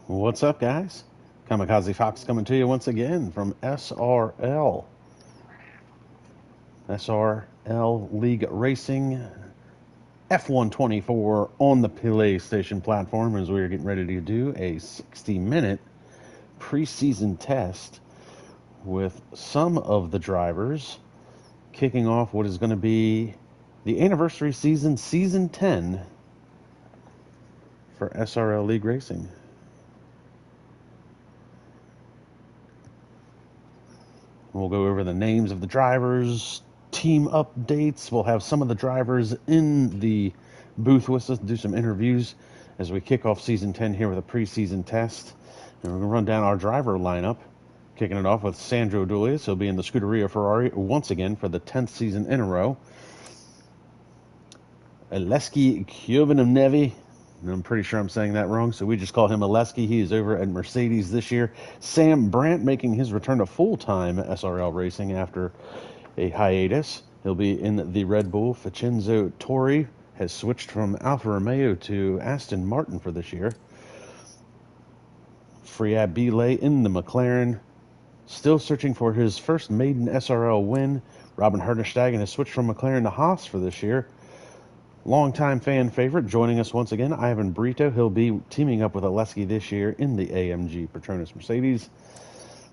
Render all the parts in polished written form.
What's up, guys? Kamikaze Fox coming to you once again from SRL. SRL League Racing F124 on the PlayStation platform as we're getting ready to do a 60-minute preseason test with some of the drivers kicking off what is going to be the anniversary season, Season 10 for SRL League Racing. We'll go over the names of the drivers, team updates. We'll have some of the drivers in the booth with us, do some interviews as we kick off Season 10 here with a preseason test. And we're going to run down our driver lineup, kicking it off with Sandro Dulius. He'll be in the Scuderia Ferrari once again for the 10th season in a row. Aleski Kjovanevi, I'm pretty sure I'm saying that wrong, so we just call him Aleski. He is over at Mercedes this year. Sam Brandt making his return to full-time SRL racing after a hiatus. He'll be in the Red Bull. Vincenzo Torri has switched from Alfa Romeo to Aston Martin for this year. Friat Belay in the McLaren, still searching for his first maiden SRL win. Robin Herdenstagen has switched from McLaren to Haas for this year. Longtime fan favorite joining us once again, Ivan Brito. He'll be teaming up with Aleski this year in the AMG Petronas Mercedes.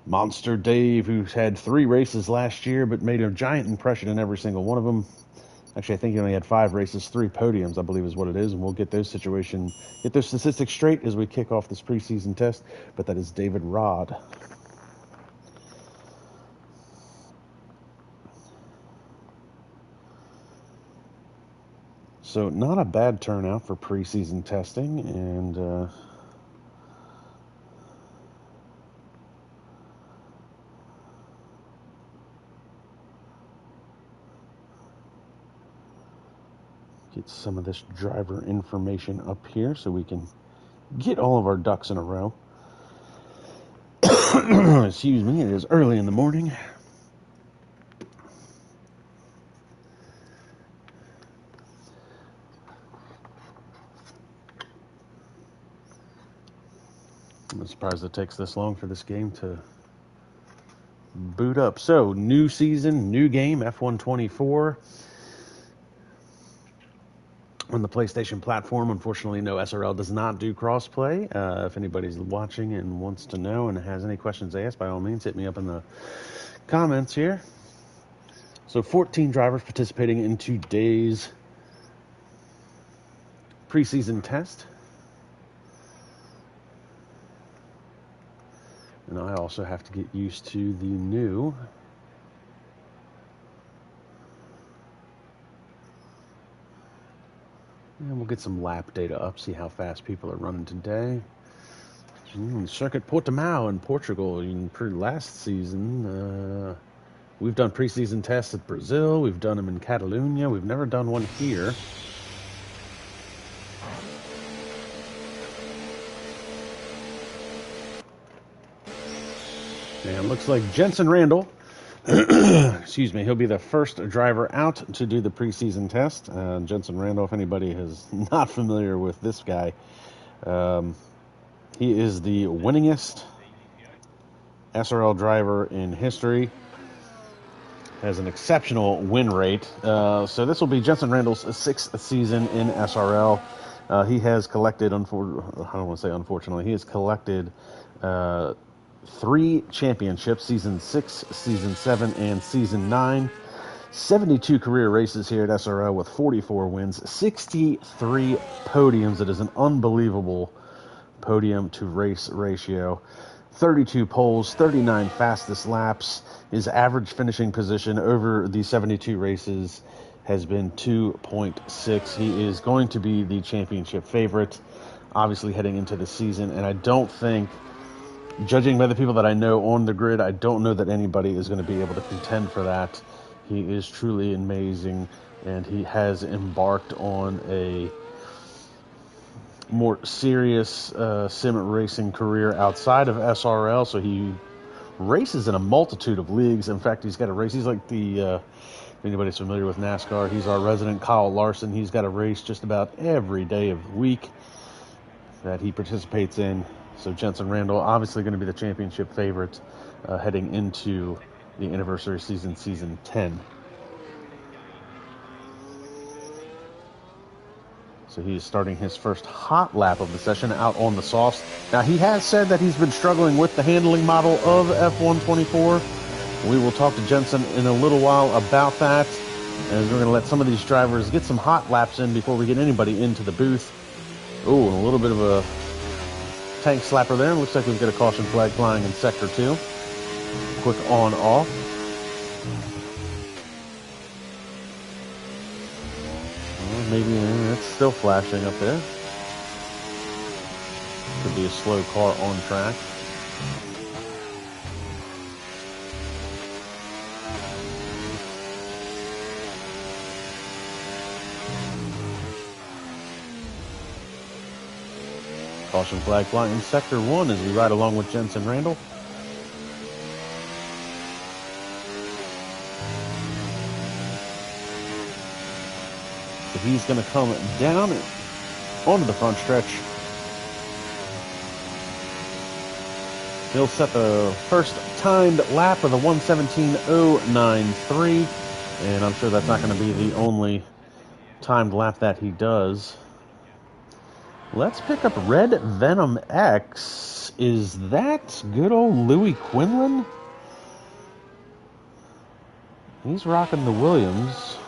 Monster Dave, who's had 3 races last year but made a giant impression in every single one of them. Actually, I think he only had 5 races, 3 podiums, I believe is what it is, and we'll get those statistics straight as we kick off this preseason test. But that is David Rod. So not a bad turnout for preseason testing, and get some of this driver information up here so we can get all of our ducks in a row. Excuse me, it is early in the morning. I'm surprised it takes this long for this game to boot up. So, new season, new game, F124 on the PlayStation platform. Unfortunately, no, SRL does not do crossplay. If anybody's watching and wants to know and has any questions to ask, by all means, hit me up in the comments here. So 14 drivers participating in today's preseason test. And I also have to get used to the new and we'll get some lap data up, see how fast people are running today. Circuit Portimao in Portugal. Last season, we've done preseason tests at Brazil. We've done them in Catalonia. We've never done one here. And it looks like Jensen Randall, excuse me, he'll be the first driver out to do the preseason test. Jensen Randall, if anybody is not familiar with this guy, he is the winningest SRL driver in history. Has an exceptional win rate. So this will be Jensen Randall's 6th season in SRL. He has collected, I don't want to say unfortunately, he has collected 3 championships, Season 6, Season 7, and Season 9. 72 career races here at SRL with 44 wins, 63 podiums. It is an unbelievable podium to race ratio. 32 poles, 39 fastest laps. His average finishing position over the 72 races has been 2.6. He is going to be the championship favorite, obviously heading into the season, and I don't think, judging by the people that I know on the grid, I don't know that anybody is going to be able to contend for that. He is truly amazing, and he has embarked on a more serious sim racing career outside of SRL, so he races in a multitude of leagues. In fact, he's got a race. He's like if anybody's familiar with NASCAR, he's our resident Kyle Larson. He's got a race just about every day of the week. that he participates in. So Jensen Randall, obviously going to be the championship favorite heading into the anniversary season, season 10. So he is starting his first hot lap of the session out on the softs. Now, he has said that he's been struggling with the handling model of F124. We will talk to Jensen in a little while about that, as we're going to let some of these drivers get some hot laps in before we get anybody into the booth. Oh, and a little bit of a tank slapper there. Looks like we've got a caution flag flying in Sector 2. Quick on-off. Maybe it's still flashing up there. Could be a slow car on track. Caution flag flying in Sector 1 as we ride along with Jensen Randall. So he's going to come down onto the front stretch. He'll set the first timed lap of the 1:17.093, and I'm sure that's not going to be the only timed lap that he does. Let's pick up Red Venom X. Is that good old Louis Quinlan? He's rocking the Williams.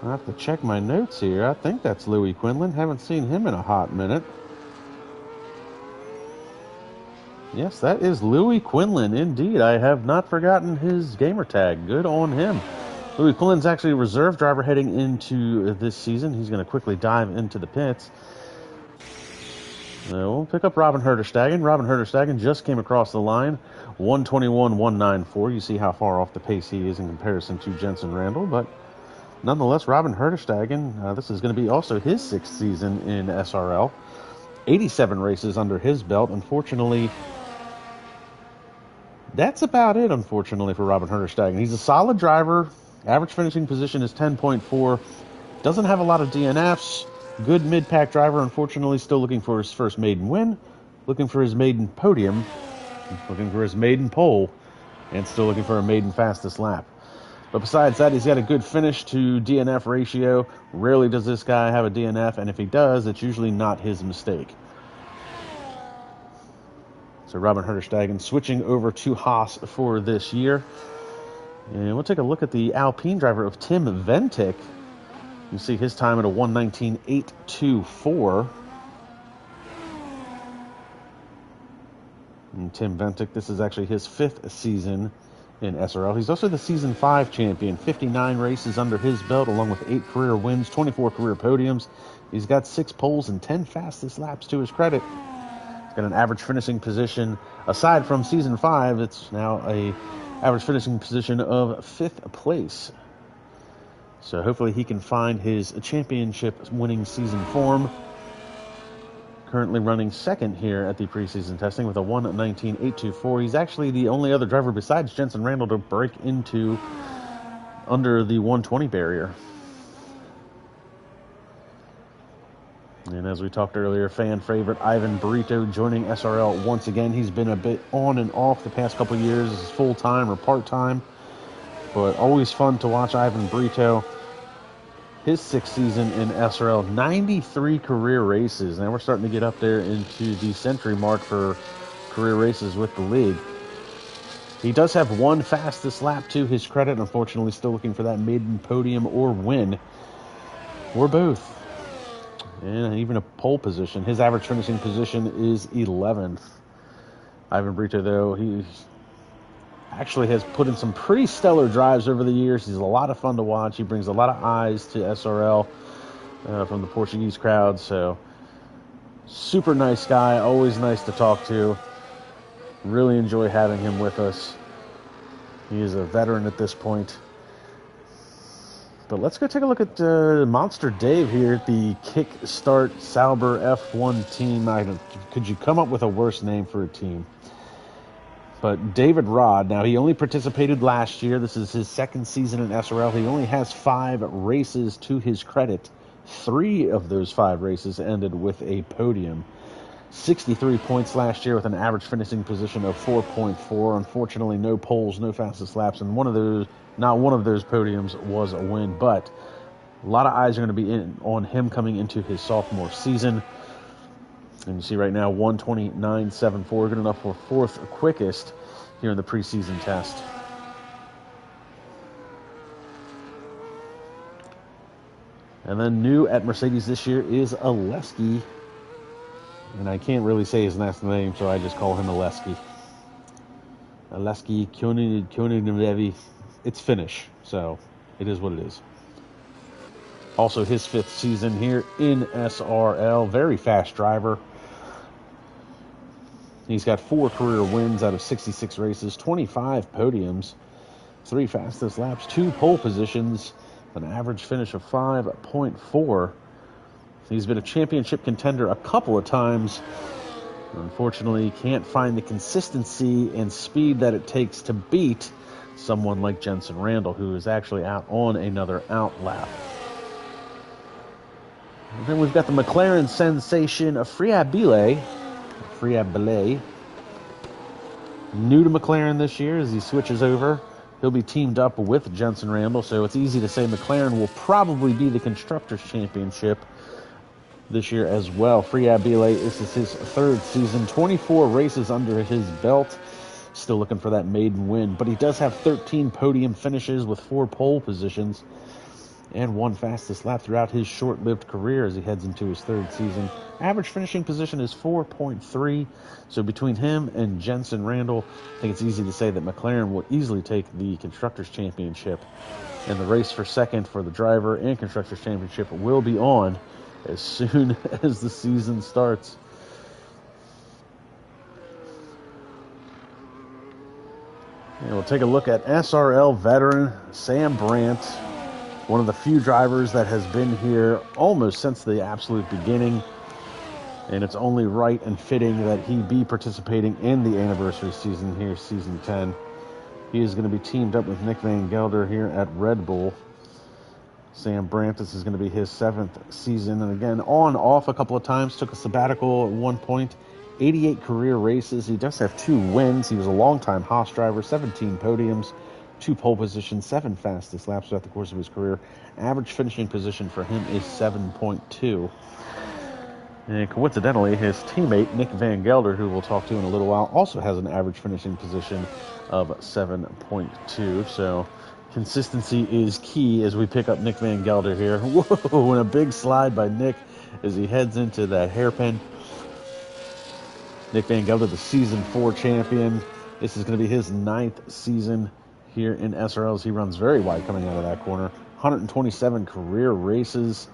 I have to check my notes here. I think that's Louis Quinlan. Haven't seen him in a hot minute. Yes, that is Louis Quinlan, indeed. I have not forgotten his gamer tag. Good on him. Louis Quinlan's actually a reserve driver heading into this season. He's going to quickly dive into the pits. We'll pick up Robin Herterstegen. Robin Herterstegen just came across the line. 1:21.194. You see how far off the pace he is in comparison to Jensen Randall. But nonetheless, Robin Herterstegen, this is going to be also his 6th season in SRL. 87 races under his belt. Unfortunately, that's about it, unfortunately, for Robin Herterstegen. He's a solid driver. Average finishing position is 10.4. Doesn't have a lot of DNFs. Good mid-pack driver. Unfortunately, still looking for his first maiden win. Looking for his maiden podium. Looking for his maiden pole. And still looking for a maiden fastest lap. But besides that, he's got a good finish to DNF ratio. Rarely does this guy have a DNF. And if he does, it's usually not his mistake. So Robin Herterstegen switching over to Haas for this year. And we'll take a look at the Alpine driver of Tim Ventic. You see his time at a 1:19.824. And Tim Ventic, this is actually his 5th season in SRL. He's also the Season 5 champion. 59 races under his belt, along with 8 career wins, 24 career podiums. He's got 6 poles and 10 fastest laps to his credit. He's got an average finishing position, aside from Season 5, it's now a average finishing position of 5th place. So hopefully he can find his championship winning season form. Currently running 2nd here at the preseason testing with a 1:19.824. He's actually the only other driver besides Jensen Randall to break into under the 120 barrier. And as we talked earlier, fan favorite Ivan Brito joining SRL once again. He's been a bit on and off the past couple years, full-time or part-time, but always fun to watch Ivan Brito. His 6th season in SRL, 93 career races. Now we're starting to get up there into the century mark for career races with the league. He does have 1 fastest lap to his credit. Unfortunately, still looking for that maiden podium or win, or both. And even a pole position. His average finishing position is 11th. Ivan Brito, though, he actually has put in some pretty stellar drives over the years. He's a lot of fun to watch. He brings a lot of eyes to SRL from the Portuguese crowd. So, super nice guy. Always nice to talk to. Really enjoy having him with us. He is a veteran at this point. But let's go take a look at Monster Dave here at the Kickstart Sauber F1 team. Could you come up with a worse name for a team? But David Rod, now he only participated last year. This is his 2nd season in SRL. He only has 5 races to his credit. 3 of those 5 races ended with a podium. 63 points last year with an average finishing position of 4.4. Unfortunately, no poles, no fastest laps, and not one of those podiums was a win. But a lot of eyes are going to be on him coming into his sophomore season. And you see right now 1:29.74, good enough for 4th quickest here in the preseason test. And then new at Mercedes this year is Aleski. And I can't really say his last name, so I just call him Aleski. Aleski Koenig. It's Finnish, so it is what it is. Also his 5th season here in SRL. Very fast driver. He's got 4 career wins out of 66 races, 25 podiums, 3 fastest laps, 2 pole positions, an average finish of 5.4. He's been a championship contender a couple of times. Unfortunately, can't find the consistency and speed that it takes to beat someone like Jensen Randall, who is actually out on another out lap. And then we've got the McLaren sensation of Friabile. New to McLaren this year as he switches over. He'll be teamed up with Jensen Randall, so it's easy to say McLaren will probably be the Constructors' Championship this year as well. Friabile, this is his 3rd season, 24 races under his belt. Still looking for that maiden win, but he does have 13 podium finishes with 4 pole positions and 1 fastest lap throughout his short-lived career as he heads into his 3rd season. Average finishing position is 4.3, so between him and Jensen Randall, I think it's easy to say that McLaren will easily take the Constructors' Championship, and the race for 2nd for the driver and Constructors' Championship will be on as soon as the season starts. And we'll take a look at SRL veteran Sam Brandt, one of the few drivers that has been here almost since the absolute beginning. And it's only right and fitting that he be participating in the anniversary season here, season 10. He is going to be teamed up with Nick Van Gelder here at Red Bull. Sam Brandt, this is going to be his 7th season. And again, on, off a couple of times, took a sabbatical at one point. 88 career races. He does have 2 wins. He was a longtime Haas driver, 17 podiums, 2 pole positions, 7 fastest laps throughout the course of his career. Average finishing position for him is 7.2. And coincidentally, his teammate, Nick Van Gelder, who we'll talk to in a little while, also has an average finishing position of 7.2. So consistency is key as we pick up Nick Van Gelder here. Whoa, and a big slide by Nick as he heads into that hairpin. Nick Van Gelder, the Season 4 champion. This is going to be his 9th season here in SRL as he runs very wide coming out of that corner. 127 career races,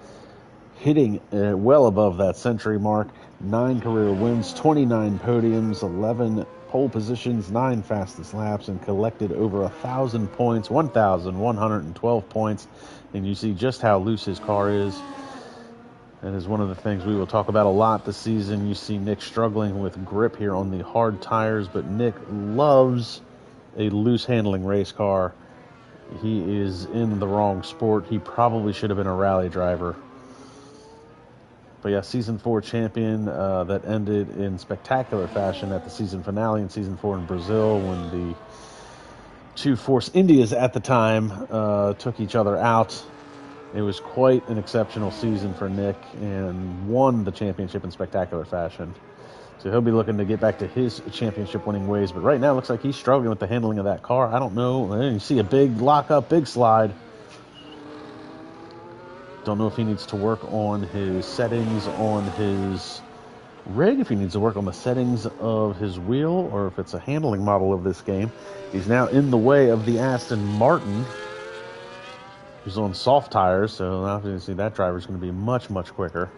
hitting well above that century mark. 9 career wins, 29 podiums, 11 pole positions, 9 fastest laps, and collected over 1,000 points, 1,112 points. And you see just how loose his car is. That is one of the things we will talk about a lot this season. You see Nick struggling with grip here on the hard tires, but Nick loves a loose handling race car. He is in the wrong sport. He probably should have been a rally driver. But yeah, Season 4 champion that ended in spectacular fashion at the season finale in Season 4 in Brazil when the 2 Force Indias at the time took each other out. It was quite an exceptional season for Nick and won the championship in spectacular fashion. So he'll be looking to get back to his championship winning ways. But right now it looks like he's struggling with the handling of that car. I don't know. You see a big lockup, big slide. Don't know if he needs to work on his settings on his rig, if he needs to work on the settings of his wheel, or if it's a handling model of this game. He's now in the way of the Aston Martin. He's on soft tires, so obviously that driver's going to be much, much quicker.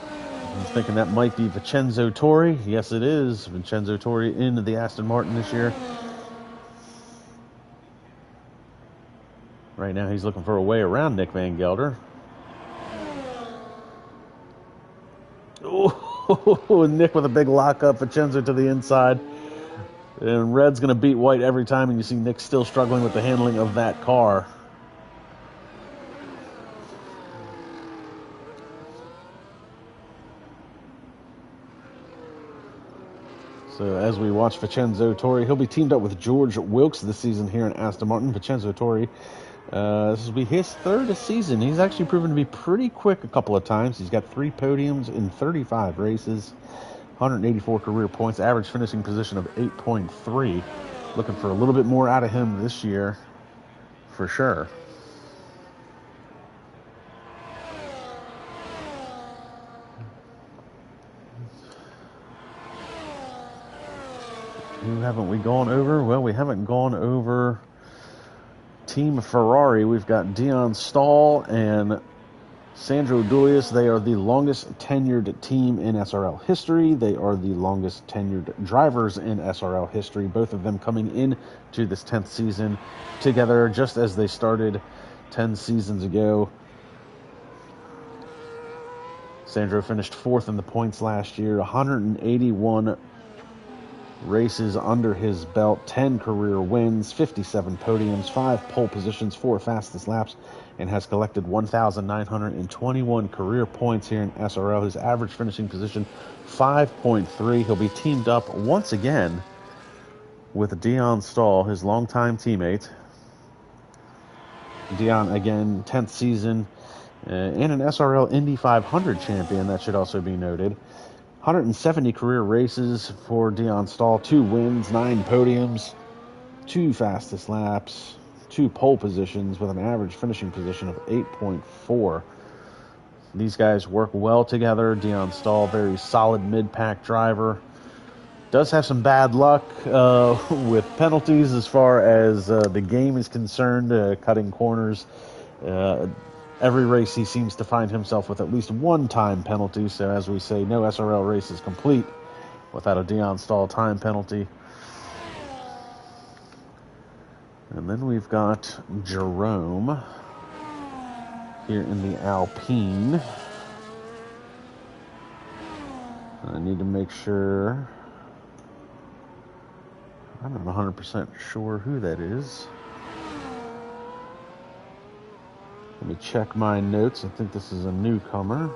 I'm thinking that might be Vincenzo Torri. Yes, it is. Vincenzo Torri into the Aston Martin this year. Right now he's looking for a way around Nick Van Gelder. Oh, Nick with a big lockup. Vincenzo to the inside. And red's going to beat white every time, and you see Nick still struggling with the handling of that car. So as we watch Vincenzo Torri, he'll be teamed up with George Wilkes this season here in Aston Martin. Vincenzo Torri, this will be his third season. He's actually proven to be pretty quick a couple of times. He's got 3 podiums in 35 races, 184 career points, average finishing position of 8.3. Looking for a little bit more out of him this year, for sure. Who haven't we gone over? Well, we haven't gone over Team Ferrari. We've got Dion Stahl and Sandro Dulius. They are the longest tenured team in SRL history. They are the longest tenured drivers in SRL history. Both of them coming in to this 10th season together, just as they started 10 seasons ago. Sandro finished 4th in the points last year, 181 races under his belt, 10 career wins, 57 podiums, 5 pole positions, 4 fastest laps, and has collected 1,921 career points here in SRL. His average finishing position, 5.3. He'll be teamed up once again with Dion Stahl, his longtime teammate. Dion, again, 10th season, and an SRL Indy 500 champion, that should also be noted. 170 career races for Dion Stahl, 2 wins, 9 podiums, 2 fastest laps, 2 pole positions with an average finishing position of 8.4. These guys work well together. Dion Stahl, very solid mid-pack driver. Does have some bad luck with penalties as far as the game is concerned, cutting corners. Every race he seems to find himself with at least one time penalty. So as we say, no SRL race is complete without a Dion Stahl time penalty. And then we've got Jerome here in the Alpine. I need to make sure. I'm not 100% sure who that is. Let me check my notes. I think this is a newcomer.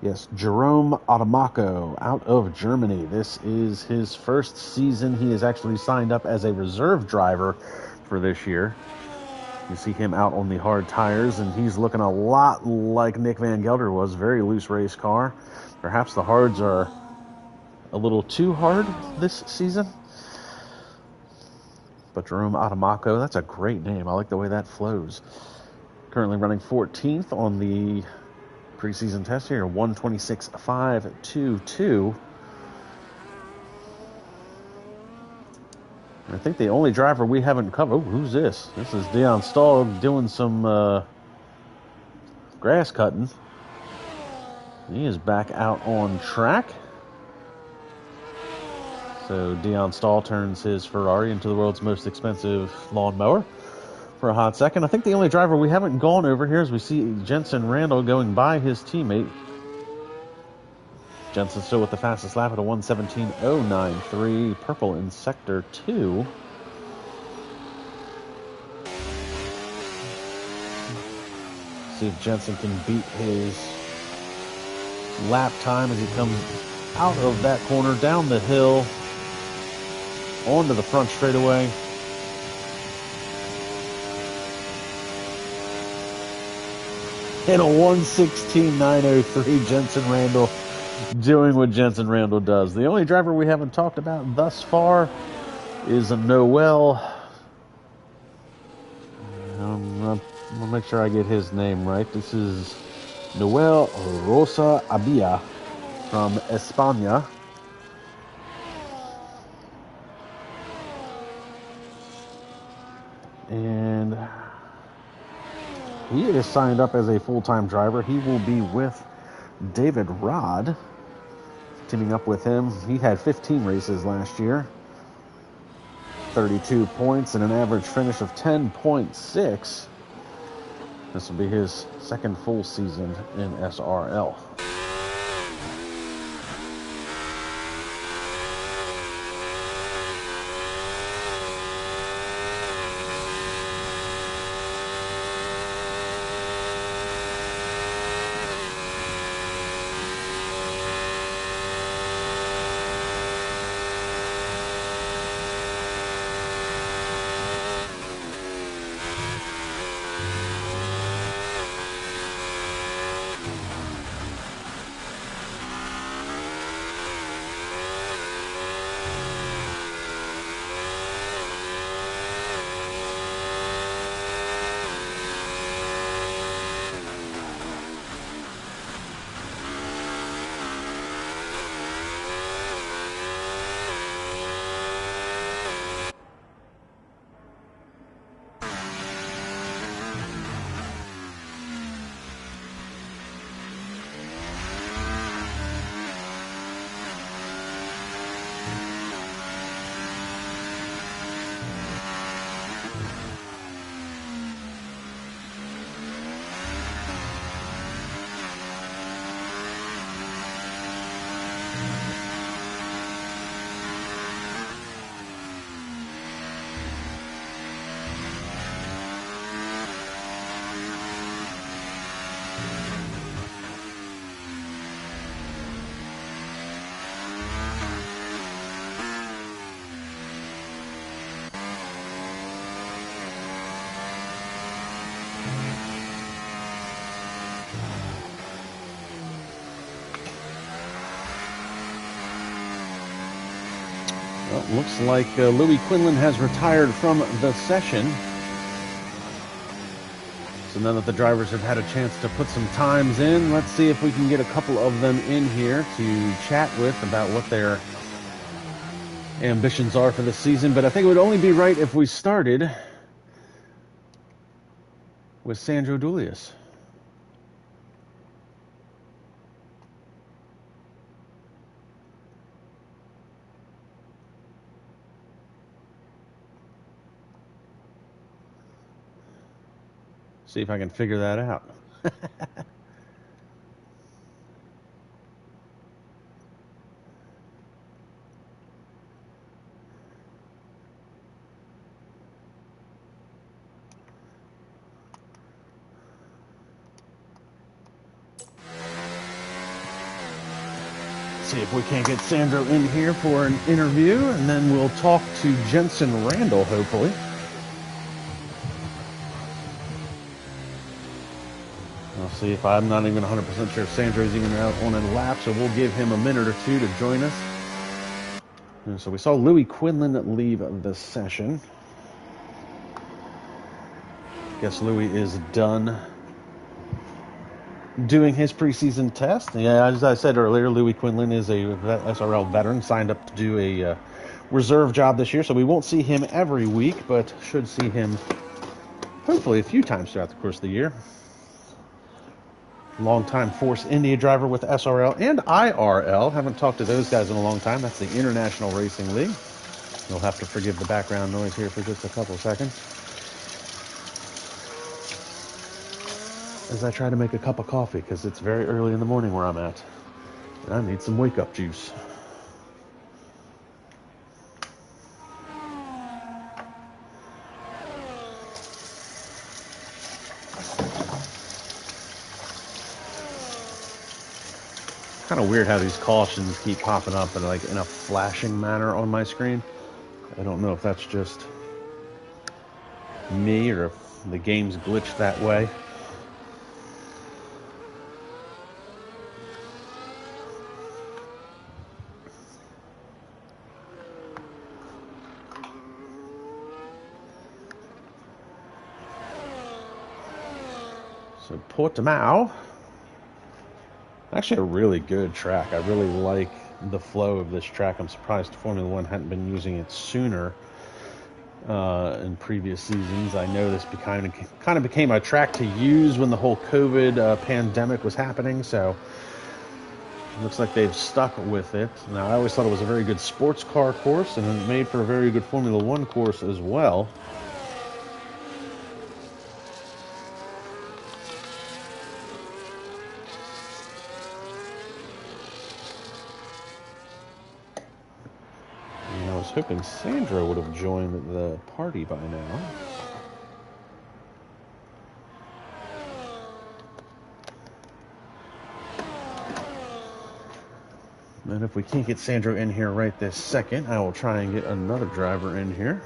Yes, Jerome Adamaco out of Germany. This is his first season. He is actually signed up as a reserve driver for this year. You see him out on the hard tires, and he's looking a lot like Nick Van Gelder was. Very loose race car. Perhaps the hards are a little too hard this season. But Jerome Adamaco, that's a great name. I like the way that flows. Currently running 14th on the preseason test here, 126.522. I think the only driver we haven't covered. Oh, who's this? This is Dion Stahl doing some grass cutting. He is back out on track. So Dion Stahl turns his Ferrari into the world's most expensive lawnmower for a hot second. I think the only driver we haven't gone over here is we see Jensen Randall going by his teammate. Jensen still with the fastest lap at a 1:17.093, purple in Sector 2. See if Jensen can beat his lap time as he comes out of that corner, down the hill, onto the front straightaway. In a 1:16.903, Jensen Randall doing what Jensen Randall does. The only driver we haven't talked about thus far is a Noel. I'll make sure I get his name right. This is Noel Rosa Abia from España. And he is signed up as a full-time driver. He will be with David Rod, teaming up with him. He had 15 races last year, 32 points, and an average finish of 10.6. This will be his second full season in SRL. Well, looks like Louis Quinlan has retired from the session. So now that the drivers have had a chance to put some times in, let's see if we can get a couple of them in here to chat with about what their ambitions are for this season. But I think it would only be right if we started with Sandro Dulius. See if I can figure that out. See if we can't get Sandro in here for an interview, and then we'll talk to Jensen Randall, hopefully. I'll see if I'm not even 100% sure if Sandro's even out on a lap, so we'll give him a minute or two to join us. And so we saw Louis Quinlan leave the session. Guess Louis is done doing his preseason test. Yeah, as I said earlier, Louis Quinlan is a SRL veteran, signed up to do a reserve job this year, so we won't see him every week, but should see him hopefully a few times throughout the course of the year. Longtime Force India driver with SRL and IRL. Haven't talked to those guys in a long time. That's the International Racing League. You'll have to forgive the background noise here for just a couple seconds as I try to make a cup of coffee, because it's very early in the morning where I'm at, and I need some wake-up juice. Kind of weird how these cautions keep popping up in a flashing manner on my screen. I don't know if that's just me or if the game's glitched that way. So Portimao, actually a really good track. I really like the flow of this track. I'm surprised Formula One hadn't been using it sooner in previous seasons. I know this kind of became a track to use when the whole COVID pandemic was happening, so it looks like they've stuck with it. Now, I always thought it was a very good sports car course, and it made for a very good Formula One course as well. I was hoping Sandro would have joined the party by now. And if we can't get Sandro in here right this second, I will try and get another driver in here.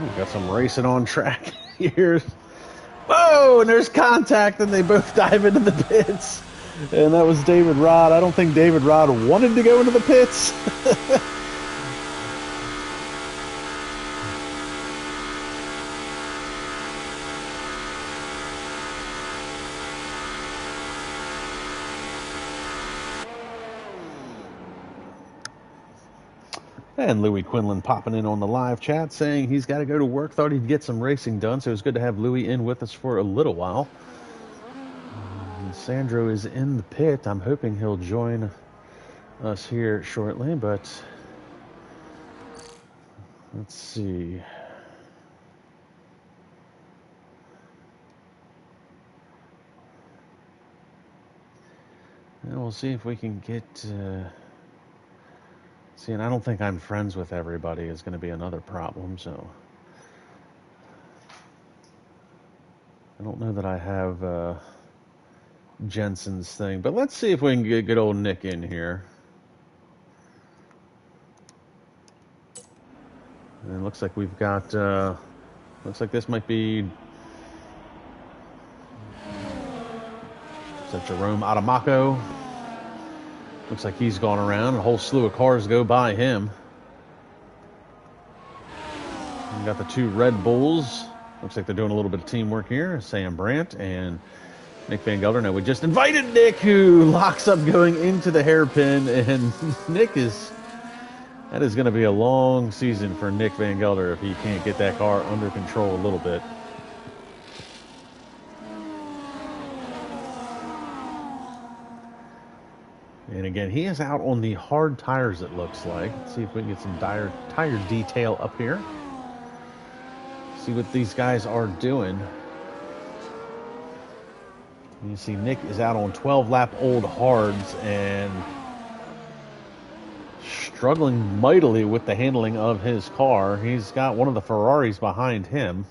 We've got some racing on track here. Whoa, and there's contact, and they both dive into the pits. And that was David Rod. I don't think David Rod wanted to go into the pits. And Louis Quinlan popping in on the live chat saying he's got to go to work. Thought he'd get some racing done, so it was good to have Louis in with us for a little while. And Sandro is in the pit. I'm hoping he'll join us here shortly, but let's see. And we'll see if we can get... See, and I don't think I'm friends with everybody is going to be another problem, so... I don't know that I have Jensen's thing. But let's see if we can get good old Nick in here. And it looks like we've got, looks like this might be, is that Jerome Adamaco? Looks like he's gone around. A whole slew of cars go by him. We got the two Red Bulls. Looks like they're doing a little bit of teamwork here. Sam Brandt and Nick Van Gelder. Now we just invited Nick, who locks up going into the hairpin, and Nick is... That is going to be a long season for Nick Van Gelder if he can't get that car under control a little bit. And again, he is out on the hard tires, it looks like. Let's see if we can get some tire detail up here. See what these guys are doing. You see Nick is out on 12-lap old hards and struggling mightily with the handling of his car. He's got one of the Ferraris behind him.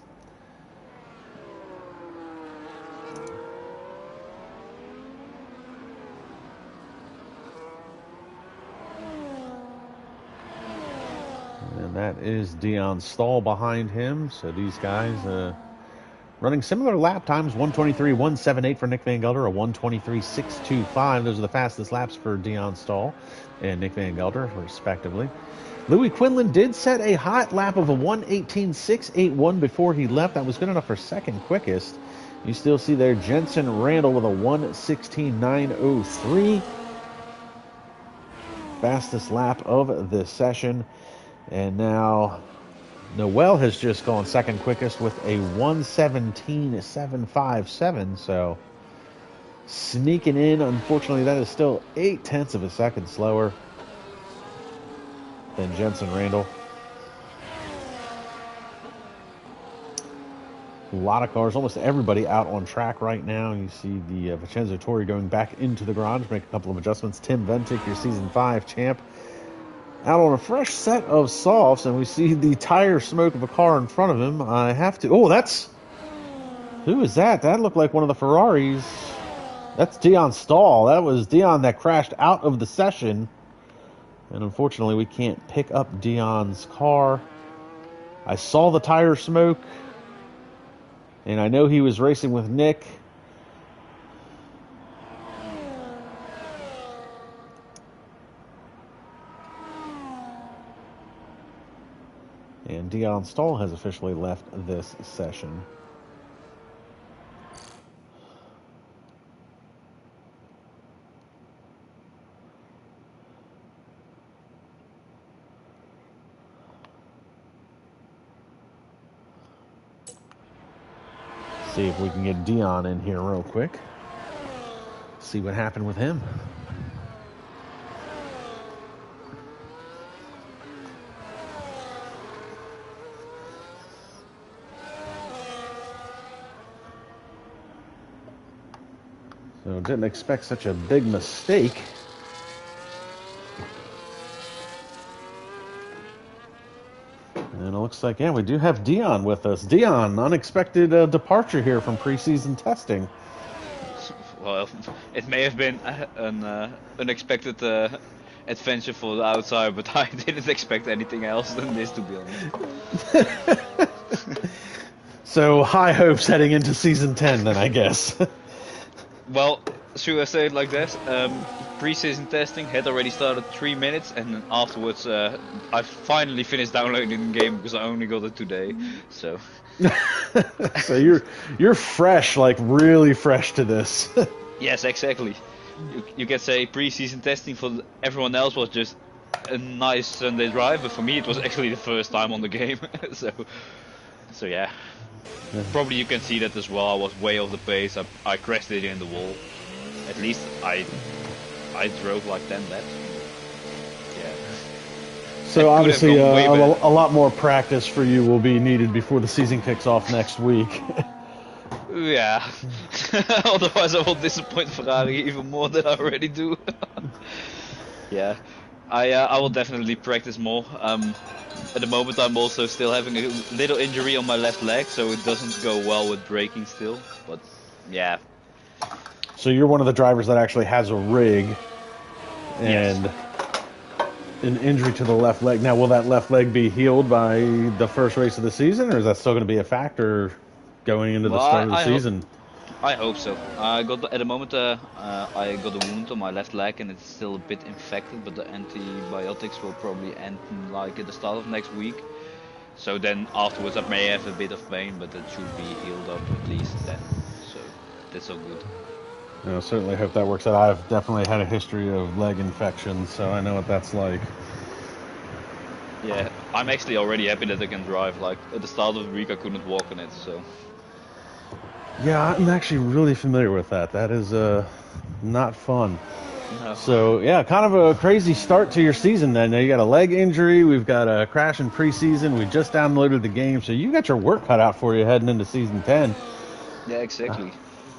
And that is Dion Stahl behind him. So these guys running similar lap times, 1:23.178 for Nick Van Gelder, a 1:23.625. Those are the fastest laps for Dion Stahl and Nick Van Gelder, respectively. Louis Quinlan did set a hot lap of a 1:18.681 before he left. That was good enough for second quickest. You still see there Jensen Randall with a 1:16.903. Fastest lap of the session. And now Noel has just gone second quickest with a 1:17.757. So sneaking in. Unfortunately, that is still 0.8 of a second slower than Jensen Randall. A lot of cars, almost everybody out on track right now. You see the Vincenzo Torri going back into the garage, make a couple of adjustments. Tim Ventic, your Season 5 champ, out on a fresh set of softs, and we see the tire smoke of a car in front of him. I have to... Oh, that's... Who is that? That looked like one of the Ferraris. That's Dion Stahl. That was Dion that crashed out of the session. And unfortunately, we can't pick up Dion's car. I saw the tire smoke, and I know he was racing with Nick. And Dion Stahl has officially left this session. See if we can get Dion in here real quick. See what happened with him. So didn't expect such a big mistake. And it looks like, yeah, we do have Dion with us. Dion, unexpected departure here from preseason testing. Well, it may have been an unexpected adventure for the outsider, but I didn't expect anything else than this, to be honest. So high hopes heading into season 10 then, I guess. Well, should I say it like this? Pre-season testing had already started 3 minutes, and then afterwards I finally finished downloading the game because I only got it today. So, so you're fresh, like really fresh to this. Yes, exactly. You can say pre-season testing for everyone else was just a nice Sunday drive, but for me it was actually the first time on the game. so yeah. Probably you can see that as well. I was way off the pace. I crashed it in the wall. At least I drove like 10 laps. Yeah. So obviously a lot more practice for you will be needed before the season kicks off next week. Yeah. Otherwise I will disappoint Ferrari even more than I already do. Yeah. I will definitely practice more. At the moment I'm also still having a little injury on my left leg, so it doesn't go well with braking still. But yeah, So you're one of the drivers that actually has a rig Yes. and an injury to the left leg. Now, will that left leg be healed by the first race of the season, or is that still going to be a factor going into the Well, start of the I hope. season? I hope so. At the moment I got a wound on my left leg and it's still a bit infected, but the antibiotics will probably end like at the start of next week. So then afterwards I may have a bit of pain, but it should be healed up at least then. So that's all good. Certainly hope that works out. I've definitely had a history of leg infections, so I know what that's like. Yeah, I'm actually already happy that I can drive. Like at the start of the week I couldn't walk on it, so Yeah, I'm actually really familiar with that. That is not fun. no. So yeah, kind of a crazy start to your season. Then now you got a leg injury. We've got a crash in preseason. We just downloaded the game, so you got your work cut out for you heading into season 10. Yeah, exactly.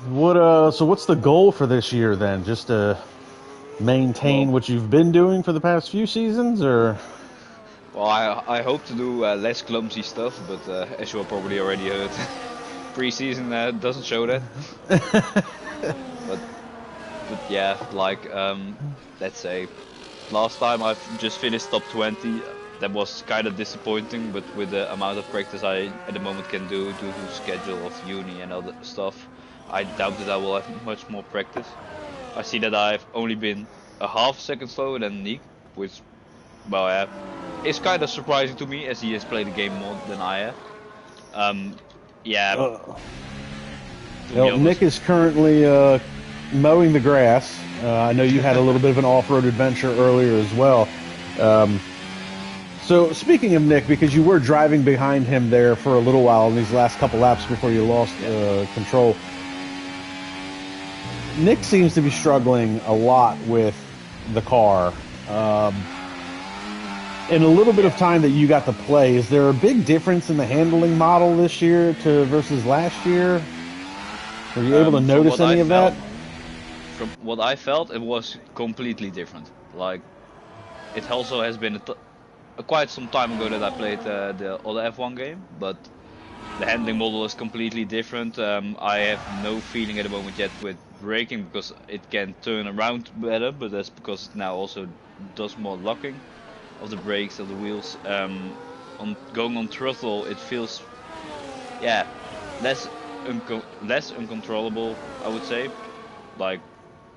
So what's the goal for this year then? Just to maintain Well, what you've been doing for the past few seasons, or? well, I hope to do less clumsy stuff, but as you probably already heard, preseason doesn't show that. But yeah, like let's say last time I've just finished top 20. That was kind of disappointing, but with the amount of practice I at the moment can do due to schedule of uni and other stuff, I doubt that I will have much more practice. I see that I've only been a half second slower than Nick, which, well, yeah, it's kind of surprising to me as he has played the game more than I have. Yeah, Uh, to be well, honest. Nick is currently mowing the grass. I know you had a little bit of an off-road adventure earlier as well. Um, so speaking of Nick, because you were driving behind him there for a little while in these last couple laps before you lost Yeah. control, Nick seems to be struggling a lot with the car. In a little bit of Yeah. time that you got to play, is there a big difference in the handling model this year to versus last year? Were you able to From notice what I any of that? felt, it was completely different. Like it also has been quite some time ago that I played the other F1 game, but the handling model is completely different. I have no feeling at the moment yet with braking because it can turn around better, but that's because it now also does more locking of the brakes of the wheels. On going on throttle, it feels, yeah, less less uncontrollable, I would say. Like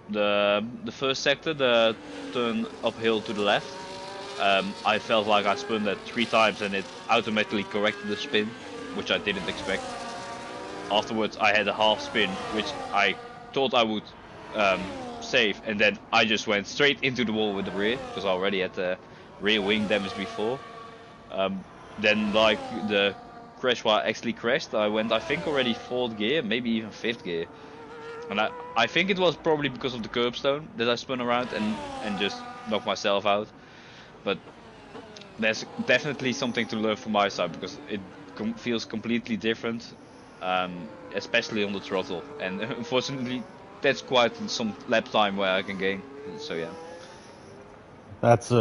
the first sector, the turn uphill to the left, I felt like I spun that 3 times and it automatically corrected the spin, which I didn't expect. Afterwards, I had a half spin, which I thought I would save, and then I just went straight into the wall with the rear because I already had the rear wing damage before. Then, like the crash where I actually crashed, I went, I think, already fourth gear, maybe even fifth gear, and I think it was probably because of the curbstone that I spun around and just knocked myself out. But there's definitely something to learn from my side because it feels completely different, especially on the throttle. And unfortunately, that's quite some lap time where I can gain. So yeah. That's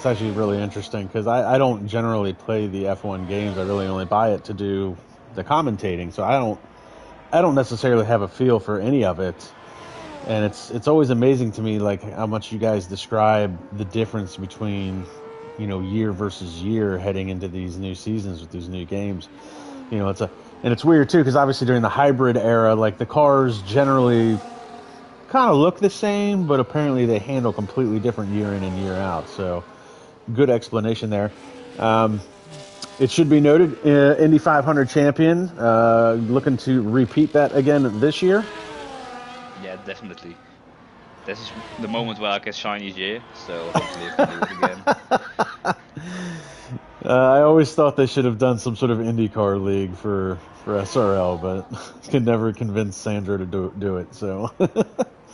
actually really interesting because I don't generally play the F1 games. I really only buy it to do the commentating, so I don't necessarily have a feel for any of it. And it's always amazing to me like how much you guys describe the difference between year versus year heading into these new seasons with these new games. It's weird too because obviously during the hybrid era, like the cars generally kind of look the same, but apparently they handle completely different year in and year out. So good explanation there. Um, it should be noted, Indy 500 champion, looking to repeat that again this year. Yeah, definitely. This is the moment where I can shine each year. So hopefully I can do it again. I always thought they should have done some sort of IndyCar league for SRL, but could never convince Sandra to do it. So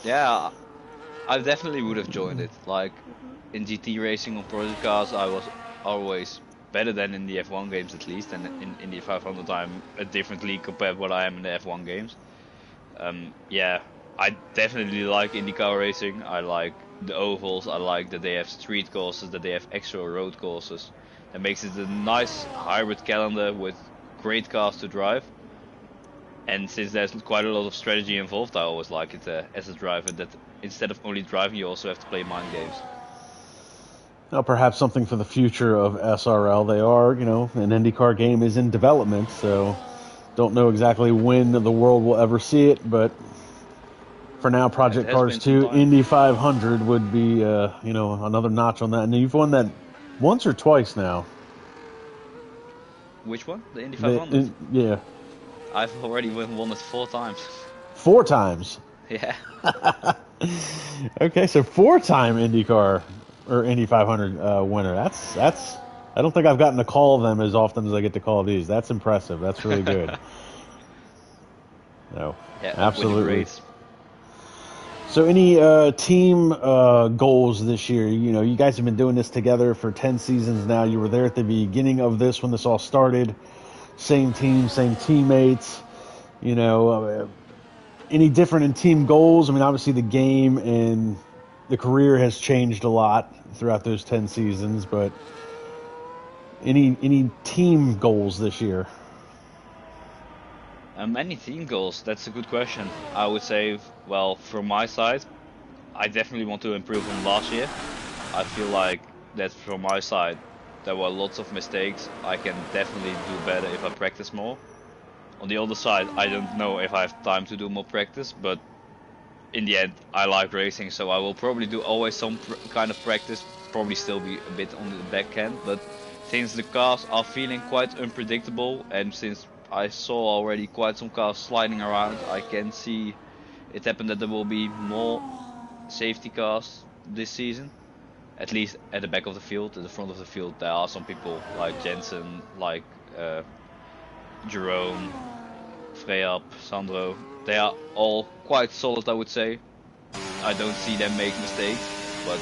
Yeah, I definitely would have joined it. Like in GT racing on project cars, I was always better than in the F1 games at least, and in the 500 I'm a different league compared to what I am in the F1 games. Yeah, I definitely like IndyCar racing. I like the ovals. I like that they have street courses, that they have extra road courses. That makes it a nice hybrid calendar with great cars to drive. And since there's quite a lot of strategy involved, I always like it as a driver that instead of only driving, you also have to play mind games. Now, perhaps something for the future of SRL. They are, you know, an IndyCar game is in development, so don't know exactly when the world will ever see it, but for now, Yeah, it Project has Cars been some 2 time. Indy 500 would be, you know, another notch on that. And you've won that once or twice now. Which one? The Indy 500. Yeah, I've already won it 4 times. 4 times. Yeah. Okay, so 4-time IndyCar or Indy 500 winner. That's. I don't think I've gotten to call them as often as I get to call these. That's impressive. That's really good. No, Yeah, of winning absolutely. race. So, any team goals this year? You know, you guys have been doing this together for 10 seasons now. You were there at the beginning of this when this all started. Same team, same teammates. You know, any different in team goals? I mean, obviously the game and the career has changed a lot throughout those 10 seasons, but any team goals this year? Many team goals. That's a good question. I would say, well, from my side, I definitely want to improve on last year. I feel like that from my side, there were lots of mistakes. I can definitely do better if I practice more. On the other side, I don't know if I have time to do more practice, but in the end, I like racing, so I will probably do always some kind of practice. Probably still be a bit on the back end, but since the cars are feeling quite unpredictable, and since I saw already quite some cars sliding around, I can see it happen that there will be more safety cars this season. At least at the back of the field, at the front of the field, there are some people like Jensen, like Jerome, Freyap, Sandro. They are all quite solid, I would say. I don't see them make mistakes, but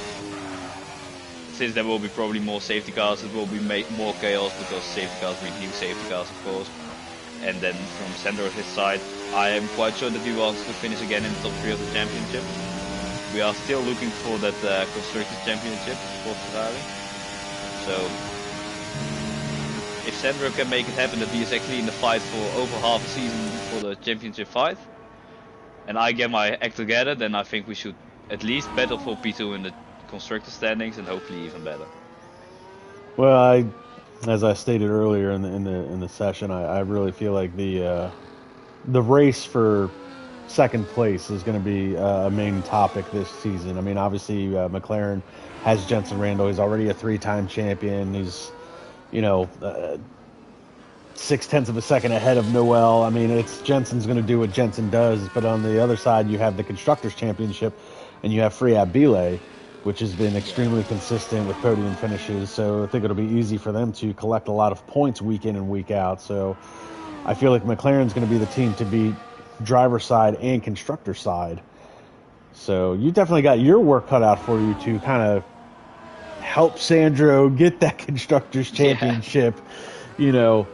since there will be probably more safety cars, it will be more chaos because safety cars reduce safety cars, of course. And then from Sandro's side, I am quite sure that he wants to finish again in the top 3 of the championship. We are still looking for that Constructors Championship for Ferrari. So if Sandro can make it happen that he is actually in the fight for over half a season for the championship fight, and I get my act together, then I think we should at least battle for P2 in the constructor standings and hopefully even better. Well, as I stated earlier in the session, I really feel like the race for second place is going to be a main topic this season. I mean, obviously McLaren has Jensen Randall. He's already a 3-time champion. He's, you know, 0.6 of a second ahead of Noel. I mean, it's Jensen's going to do what Jensen does, but on the other side, you have the constructors championship, and you have Freyab Bile, which has been extremely consistent with podium finishes. So I think it'll be easy for them to collect a lot of points week in and week out. So I feel like McLaren's going to be the team to beat driver side and constructor side. So you definitely got your work cut out for you to kind of help Sandro get that constructors championship, you know,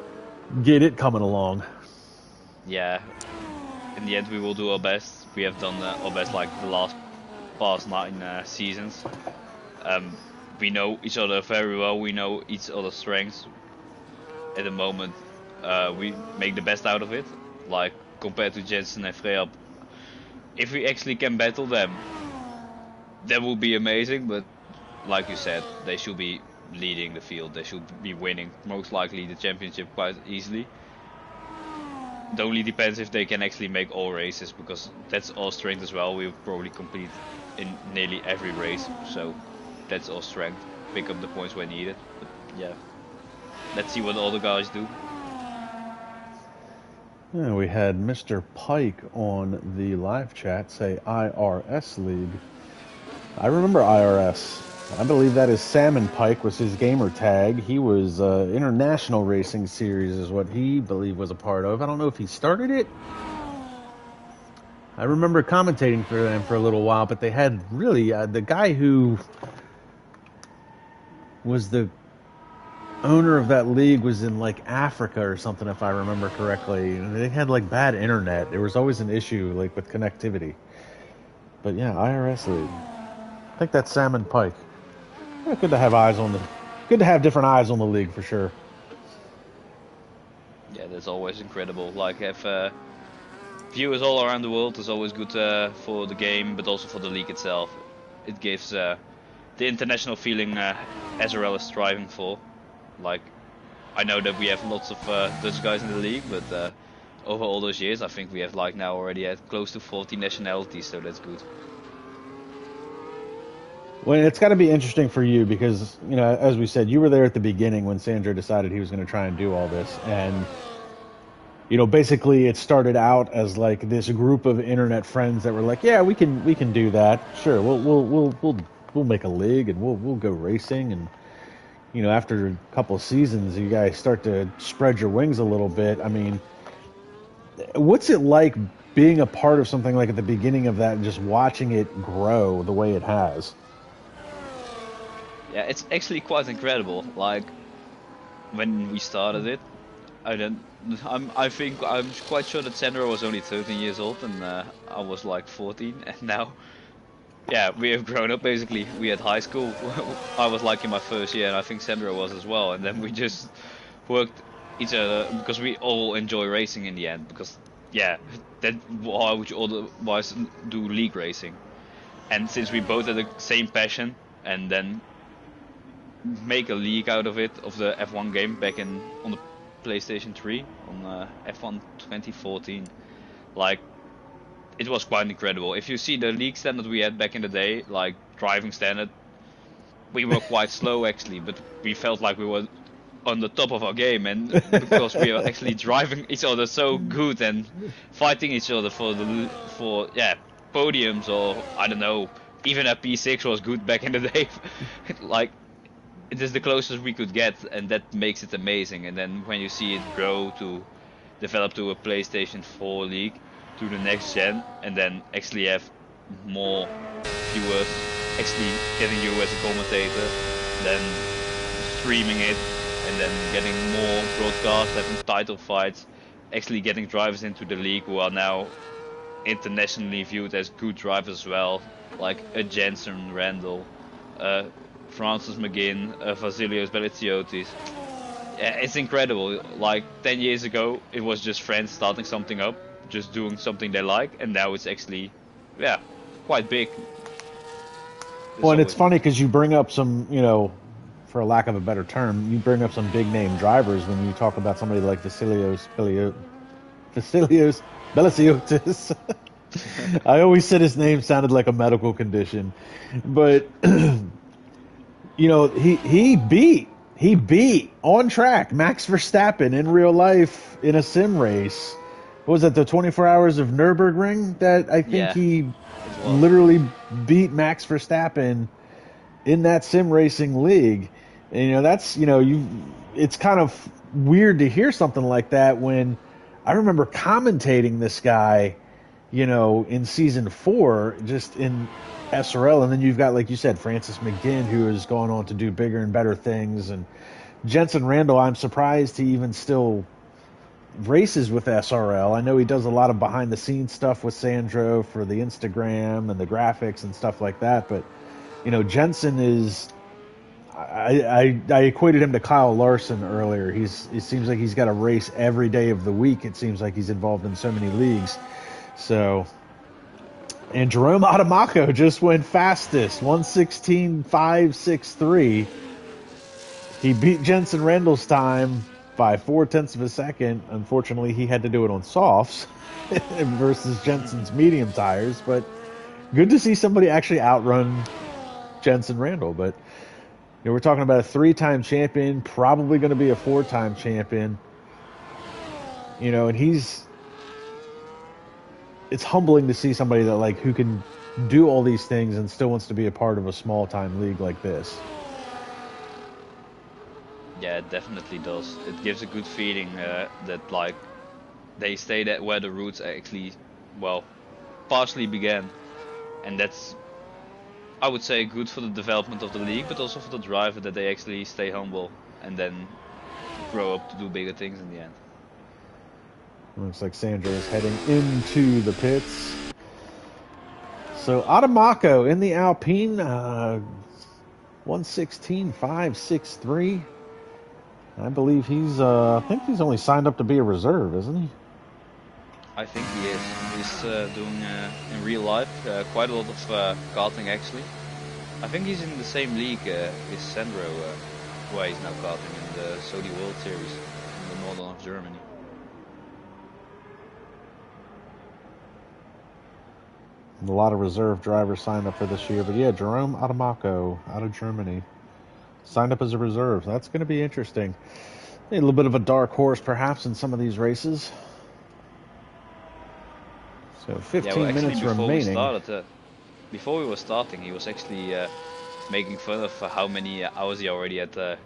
get it coming along. Yeah. In the end, we will do our best. We have done our best like the past 9 seasons. We know each other very well. We know each other's strengths. At the moment, we make the best out of it. Like compared to Jensen and Freyab, if we actually can battle them, that would be amazing. But like you said, they should be leading the field. They should be winning most likely the championship quite easily. It only depends if they can actually make all races, because that's our strength as well. We'll probably compete in nearly every race, so that's our strength. Pick up the points when needed. But yeah, let's see what all the guys do. Yeah, we had Mr. Pike on the live chat say IRS League. I remember IRS. I believe that is Salmon Pike was his gamer tag. He was International Racing Series is what he believed was a part of. I don't know if he started it. I remember commentating for them for a little while, but they had really the guy who was the owner of that league was in like Africa or something, if I remember correctly. They had like bad internet. There was always an issue like with connectivity. But yeah, IRS League. I think that's Salmon Pike. Yeah, good to have different eyes on the league for sure. Yeah, that's always incredible. Like if viewers all around the world is always good for the game, but also for the league itself. It gives the international feeling SRL is striving for. Like, I know that we have lots of Dutch guys in the league, but over all those years, I think we have like now already had close to 40 nationalities, so that's good. Well, it's got to be interesting for you because, you know, as we said, you were there at the beginning when Sandro decided he was going to try and do all this. And, you know, basically it started out as like this group of internet friends that were like, yeah, we can do that. Sure. We'll make a league and we'll go racing. And, you know, after a couple of seasons, you guys start to spread your wings a little bit. I mean, what's it like being a part of something like at the beginning of that and just watching it grow the way it has? Yeah, it's actually quite incredible. Like, when we started it, I think I'm quite sure that Sandro was only 13 years old and I was like 14, and now, yeah, we have grown up basically. We had high school. I was like in my first year, and I think Sandro was as well. And then we just worked each other because we all enjoy racing in the end. Because, yeah, that why would you otherwise do league racing? And since we both had the same passion, and then make a league out of it, of the F1 game back on the PlayStation 3 on F1 2014, like, it was quite incredible. If you see the league standard we had back in the day, like driving standard, we were quite slow actually, but we felt like we were on the top of our game, and because we were actually driving each other so good and fighting each other for podiums, or I don't know, even a P6 was good back in the day. Like, it is the closest we could get, and that makes it amazing. And then when you see it grow to develop to a PlayStation 4 league, to the next gen, and then actually have more viewers, actually getting you as a commentator, then streaming it, and then getting more broadcasts, having title fights, actually getting drivers into the league who are now internationally viewed as good drivers as well, like a Jensen Randall, Francis McGinn, Vasilios Belitsiotis. Yeah, it's incredible. Like 10 years ago, it was just friends starting something up, just doing something they like, and now it's actually, yeah, quite big. Well, and it's funny because you bring up some, you know, for a lack of a better term, you bring up some big name drivers when you talk about somebody like Vasilios Belitsiotis. I always said his name sounded like a medical condition, but you know, he beat on track Max Verstappen in real life in a sim race. What was that, the 24 Hours of Nürburgring? That I think he literally beat Max Verstappen in that sim racing league. And, you know, that's, you know, it's kind of weird to hear something like that when I remember commentating this guy, you know, in season 4, just in SRL, and then you've got, like you said, Francis McGinn, who has gone on to do bigger and better things, and Jensen Randall, I'm surprised he even still races with SRL. I know he does a lot of behind the scenes stuff with Sandro for the Instagram and the graphics and stuff like that, but, you know, Jensen is, I equated him to Kyle Larson earlier. It seems like he's got a race every day of the week. It seems like he's involved in so many leagues. So, and Jerome Adamaco just went fastest, 1:16.563. He beat Jensen Randall's time by 0.4 of a second. Unfortunately, he had to do it on softs versus Jensen's medium tires. But good to see somebody actually outrun Jensen Randall. But you know, we're talking about a 3-time champion, probably going to be a 4-time champion. You know, and it's humbling to see somebody that, like, who can do all these things and still wants to be a part of a small-time league like this. Yeah, it definitely does. It gives a good feeling that, like, they stay that where the roots actually, well, partially began. And that's, I would say, good for the development of the league, but also for the driver, that they actually stay humble and then grow up to do bigger things in the end. Looks like Sandro is heading into the pits. So Adamaco in the Alpine, 1:16.563. I believe I think he's only signed up to be a reserve, isn't he? I think he is. He's doing in real life quite a lot of karting actually. I think he's in the same league as Sandro, where he's now karting in the Saudi World Series in the northern of Germany. A lot of reserve drivers signed up for this year, but yeah, Jerome Adamako out of Germany signed up as a reserve. That's going to be interesting. A little bit of a dark horse, perhaps, in some of these races. So 15 minutes remaining. Before we were starting, he was actually making fun of how many hours he already had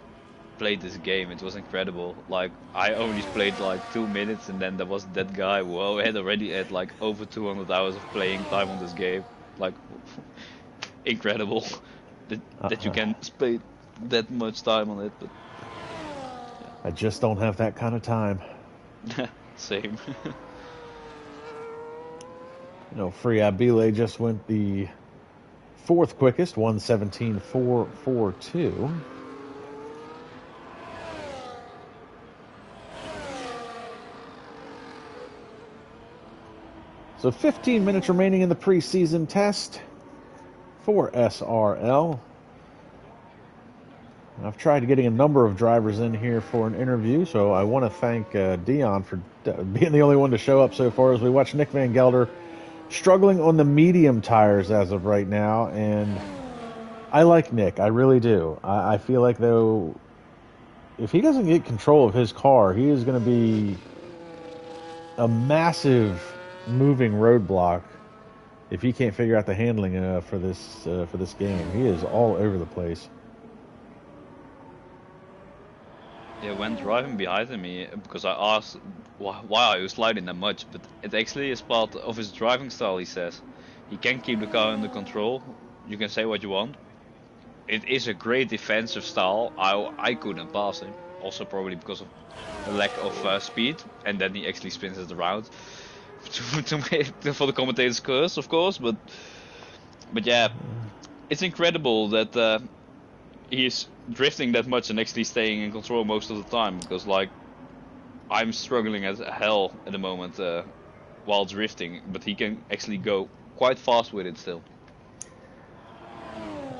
played this game. It was incredible. Like, I only played like 2 minutes, and then there was that guy who had already had like over 200 hours of playing time on this game. Like, incredible that you can spend that much time on it. But I just don't have that kind of time. Same. Free Abile just went the fourth quickest, 1:17.442. So 15 minutes remaining in the preseason test for SRL. I've tried getting a number of drivers in here for an interview, so I want to thank Dion for being the only one to show up so far as we watch Nick Van Gelder struggling on the medium tires as of right now, and I like Nick. I really do. I feel like, though, if he doesn't get control of his car, he is going to be a massive moving roadblock if he can't figure out the handling for this game. He is all over the place. Yeah, when driving behind me, because I asked why are you sliding that much, but it actually is part of his driving style. He says he can keep the car under control. You can say what you want. It is a great defensive style. I couldn't pass him, also probably because of the lack of speed, and then he actually spins it around for the commentator's curse, of course. But yeah, it's incredible that he's drifting that much and actually staying in control most of the time, because like I'm struggling as hell at the moment while drifting, but he can actually go quite fast with it still.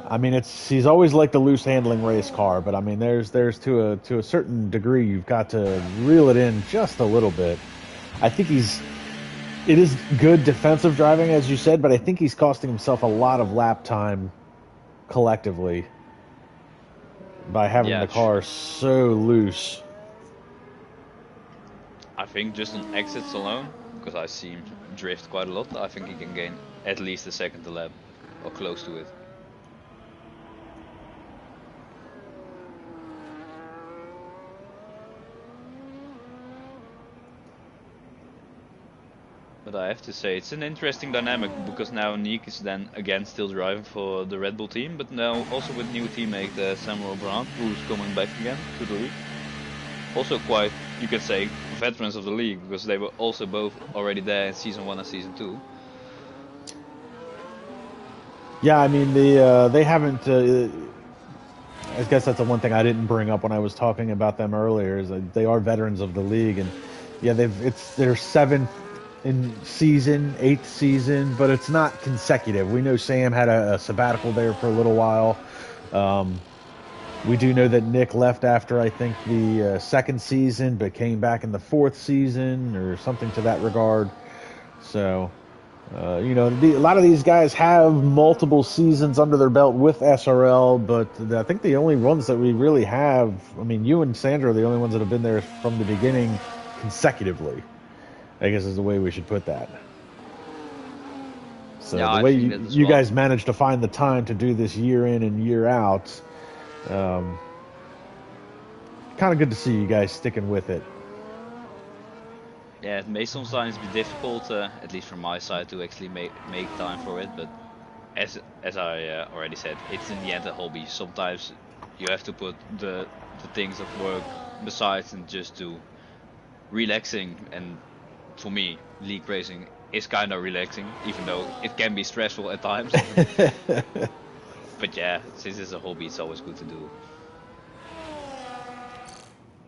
I mean, he's always like the loose handling race car, but I mean, there's to a certain degree you've got to reel it in just a little bit. I think it is good defensive driving, as you said, but I think he's costing himself a lot of lap time collectively by having the car so loose. I think just on exits alone, because I see him drift quite a lot, I think he can gain at least a second a lap, or close to it. But I have to say, it's an interesting dynamic, because now Nick is then again still driving for the Red Bull team, but now also with new teammate Samuel Brandt, who's coming back again to the league. Also quite, you could say, veterans of the league, because they were also both already there in Season 1 and Season 2. Yeah, I mean, they haven't... I guess that's the one thing I didn't bring up when I was talking about them earlier, is that they are veterans of the league, and yeah, it's their 7th in season, 8th season, but it's not consecutive. We know Sam had a sabbatical there for a little while. We do know that Nick left after, I think, the 2nd season, but came back in the 4th season or something to that regard. So, a lot of these guys have multiple seasons under their belt with SRL, but I think the only ones that we really have, I mean, you and Sandra are the only ones that have been there from the beginning consecutively, I guess is the way we should put that. So yeah, the way you guys managed to find the time to do this year in and year out, kind of good to see you guys sticking with it. Yeah, it may sometimes be difficult, at least from my side, to actually make time for it, but as I already said, it's in the end a hobby. Sometimes you have to put the things of work besides and just do relaxing, and for me, league racing is kind of relaxing, even though it can be stressful at times. But yeah, since it's a hobby, it's always good to do.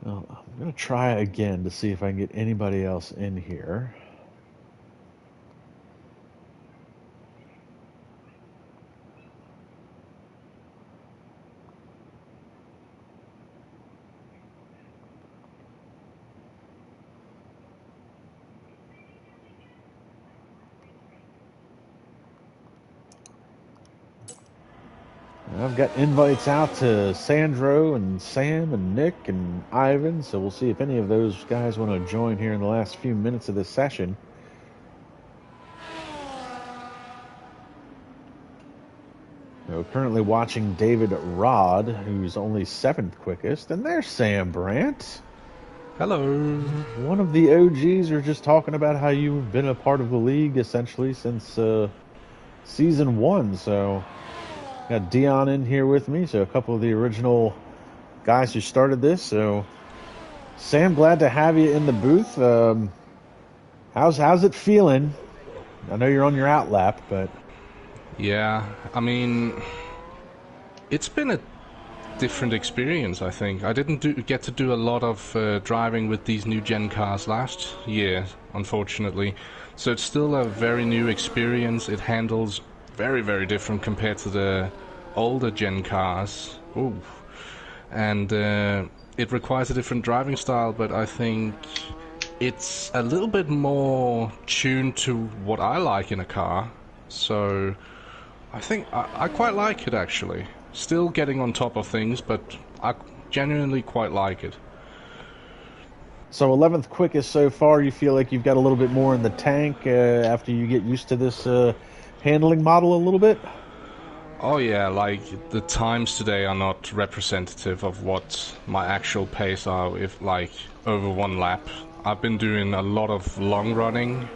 Well, I'm going to try again to see if I can get anybody else in here. I've got invites out to Sandro and Sam and Nick and Ivan, so we'll see if any of those guys want to join here in the last few minutes of this session. So currently watching David Rod, who's only 7th quickest, and there's Sam Brandt. Hello. One of the OGs are just talking about how you've been a part of the league essentially since season 1, so got Dion in here with me, so a couple of the original guys who started this. So, Sam, glad to have you in the booth. How's it feeling? I know you're on your out lap, but Yeah, I mean, it's been a different experience, I think. I didn't get to do a lot of driving with these new gen cars last year, unfortunately. So it's still a very new experience. It handles very, very different compared to the older gen cars. Ooh. And it requires a different driving style, but I think it's a little bit more tuned to what I like in a car. So I think I quite like it, actually. Still getting on top of things, but I genuinely quite like it. so 11th quickest so far. You feel like you've got a little bit more in the tank after you get used to this handling model a little bit? Oh yeah, like the times today are not representative of what my actual pace are if like over one lap. I've been doing a lot of long running,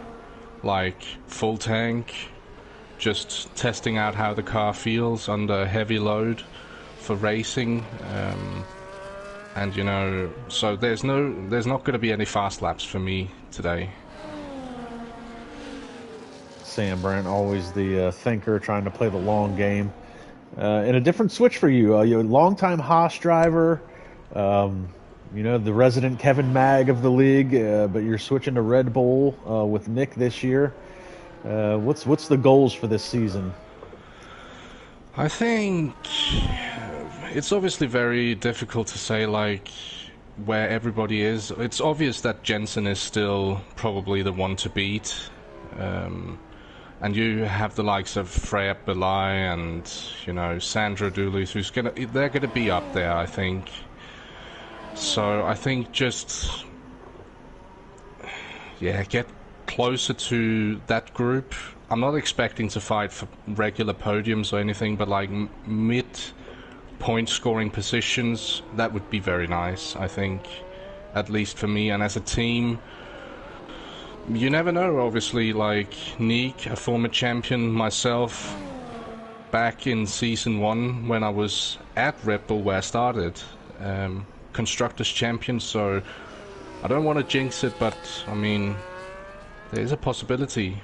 like full tank, just testing out how the car feels under heavy load for racing. And you know, so there's not going to be any fast laps for me today. Sam Brandt, always the thinker, trying to play the long game. And a different switch for you. You're a longtime Haas driver, you know, the resident Kevin Mag of the league, but you're switching to Red Bull with Nick this year. What's the goals for this season? I think it's obviously very difficult to say like where everybody is. It's obvious that Jensen is still probably the one to beat. And you have the likes of Freya Belay and, you know, Sandra Dooley, they're gonna be up there, I think. So I think just, yeah, get closer to that group. I'm not expecting to fight for regular podiums or anything, but like mid point scoring positions, that would be very nice, I think, at least for me. And as a team, you never know, obviously, like Neek, a former champion, myself, back in Season 1 when I was at Red Bull where I started, Constructors Champion, so I don't want to jinx it, but, I mean, there is a possibility.